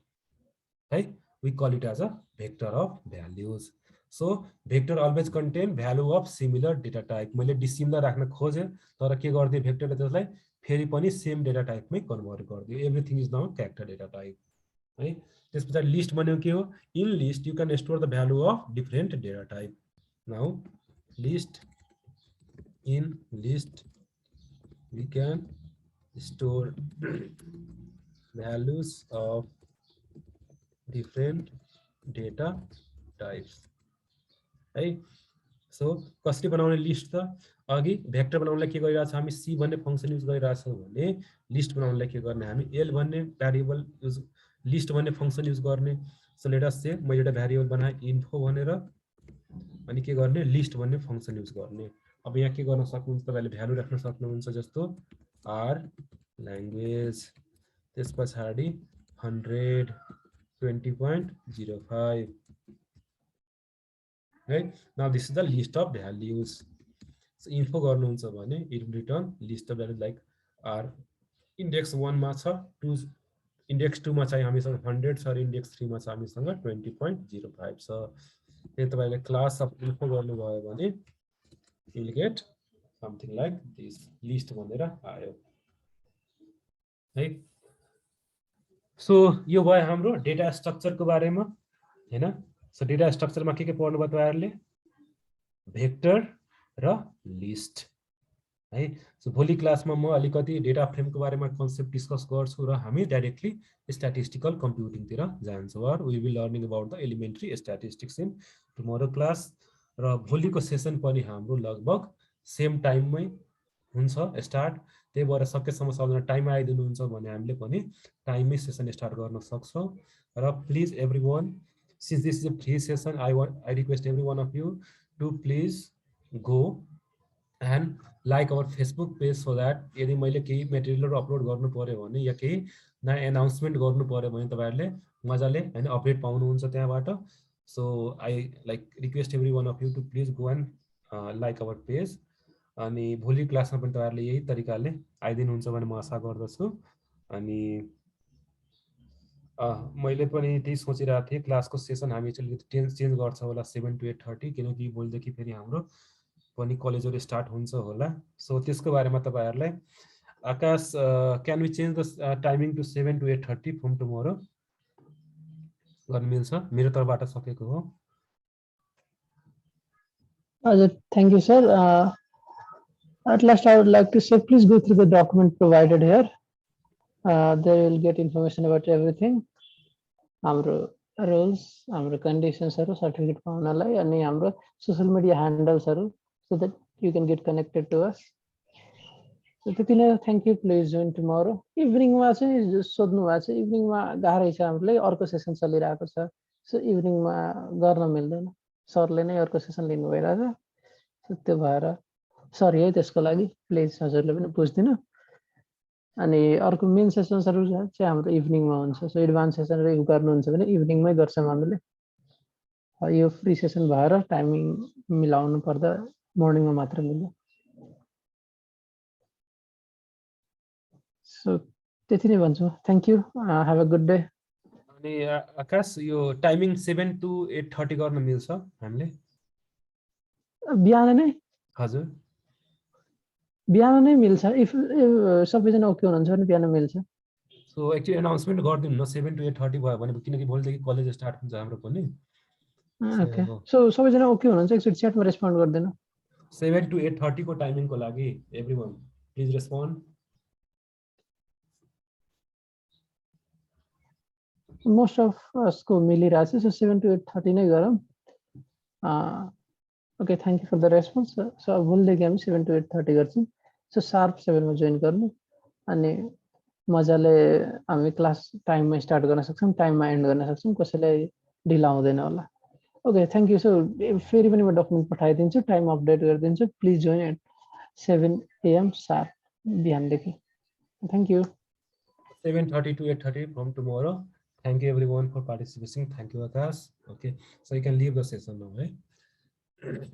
है, we call it as a vector of values. So vector always contain value of similar data type. मैले dissimilar राख्न खोजेँ, तर के गरिदियो भेक्टरले त्यसलाई फेरि पनि सेम डेटा टाइपमै कन्भर्ट गरिदियो। Everything is now character data type है। त्यस पछाडि लिस्ट भन्यो के हो, in list you can store the value of different data type. Now list, in list we can store values of different data types है। So कसरी बनाउने list त, अघि भेक्टर बनाउनलाई के गरिरहेको छ हामी, सी भन्ने फंक्सन युज गरिरहेछौँ भने लिस्ट बनाउनलाई के गर्ने हामी, एल भन्ने भ्यारिएबल युज, लिस्ट भन्ने फंक्सन युज गर्ने। सो लेट अस से मैले एउटा भ्यारिएबल बनाएँ इन्फो भनेर, अनि के गर्ने, लिस्ट भन्ने फंक्सन युज गर्ने। अब यहाँ के गर्न सक्नुहुन्छ तपाईँले, भ्यालु राख्न सक्नुहुन्छ जस्तो आर ल्याङ्ग्वेज, त्यस पछाडि 120.05 है। Now this is the list of values. So info गर्नुहुन्छ भने it will return list of values like R index 1 मा छ, 2 इन्डेक्स 2 मा चाहिँ हामीसँग 100 छ, र इन्डेक्स 3 मा छ हामीसँग 20.05 छ। त्यही तपाईँले क्लास अफ इन्फो गर्नुभयो भने you will get something like this, list भनेर आयो है। सो यो भयो हाम्रो डेटा स्ट्रक्चरको बारेमा हैन। सो डेटा स्ट्रक्चरमा के पढ्नु भयो तपाईहरुले, भेक्टर र लिस्ट है। सो भोलि क्लासमा म अलिकति डेटा फ्रेमको बारेमा कन्सेप्ट डिस्कस गर्छु, र हामी डाइरेक्टली स्ट्याटिस्टिकल कम्प्युटिङ तिर जान्छौँ। Or we will learning about the elementary statistics in tomorrow class. र भोलिको सेसन पनि हाम्रो लगभग सेम टाइममै हुन्छ स्टार्ट। त्यही भएर सकेसम्म सबैजना टाइम आइदिनुहुन्छ भने हामीले पनि टाइममै सेसन स्टार्ट गर्न सक्छौँ। र please everyone, since this is a free session, I request every one of you to please go and like our Facebook page, so that यदि मैले केही मेटेरियलहरू अपलोड गर्नु पर्यो भने या केही नयाँ एनाउन्समेन्ट गर्नु पर्यो भने तपाईँहरूले मजाले होइन अपडेट पाउनुहुन्छ त्यहाँबाट। So I like request every one of you to please go and like our page. अनि भोलि क्लासमा पनि तपाईँहरूले यही तरिकाले आइदिनुहुन्छ भने म आशा गर्दछु। अनि मैले पनि त्यही सोचिरहेको थिएँ, क्लासको सेसन हामी चेन्ज गर्छ होला 7 to 8:30, किनकि भोलिदेखि फेरि हाम्रो पनि कलेजहरू स्टार्ट हुन्छ होला। सो त्यसको बारेमा तपाईँहरूलाई Akash, can we change the timing to 7 to 8:30 from tomorrow? गर्न मिल्छ? मेरो तर्फबाट सकेको हो। Thank you, sir. At last, I would like to say, please go through the document provided here. There you will get information about everything. Our roles, our conditions, certificate paunalai, and our social media handles, so that you can get connected to us. So thank you. Please join tomorrow evening. Evening garai cha hamle arko session chaliरहेको छ। So evening मा गर्न मिल्दैन, सरले नै अर्को session लिनु भइरहेछ। त्यो भएर सरी है त्यसको लागि, प्लिज हजुरले पनि बुझ्दिनु। अनि अर्को मेन सेसन्सहरु चाहिँ हाम्रो इभिनिङमा हुन्छ। सो एडभान्स सेसन रिभ्यु गर्नुहुन्छ भने इभिनिङमै गर्छौँ हामीले। यो फ्री सेसन भएर टाइमिङ मिलाउनु पर्दा मर्निङमा मात्र मिल्यो। सो त्यति नै भन्छु। Thank you, have a good day. अनि आकाश, यो टाइमिङ 7 to 8:30 गर्न मिल्छ हामीले? बिहान नै? हजुर, बिहान नै मिल्छ इफ सबैजना ओके हुनुहुन्छ भने बिहान मिल्छ सो एक्चुअली अनाउन्समेन्ट गरिदिनु न 7 to 8:30 भयो भने किनकि भोलिदेखि कलेज स्टार्ट हुन्छ हाम्रो पनि ओके सो सबैजना ओके हुनुहुन्छ एकचोटि च्याटमा रेस्पोन्ड गर्दैन 7 to 8:30 को टाइमिङको लागि everyone please respond most of असको मिलिरहेछ सो 7 to 8:30 नै गरौँ okay thank you for the response so भोलिदेखि हामी 7 to 8:30 गर्छौँ सो शार्प 7 मा जोइन गर्नु अनि मजाले हामी क्लास टाइममा स्टार्ट गर्न सक्छौँ टाइममा एन्ड गर्न सक्छौँ कसैलाई ढिला हुँदैन होला ओके थ्याङ्क यू सो फेरि पनि म डकुमेन्ट पठाइदिन्छु टाइम अपडेट गरिदिन्छु please join at 7 AM sharp बिहानदेखि thank you 7:30 to 8:30 from tomorrow. Thank you everyone for participating. Thank you, Akash. Okay, so you can leave the session now, right?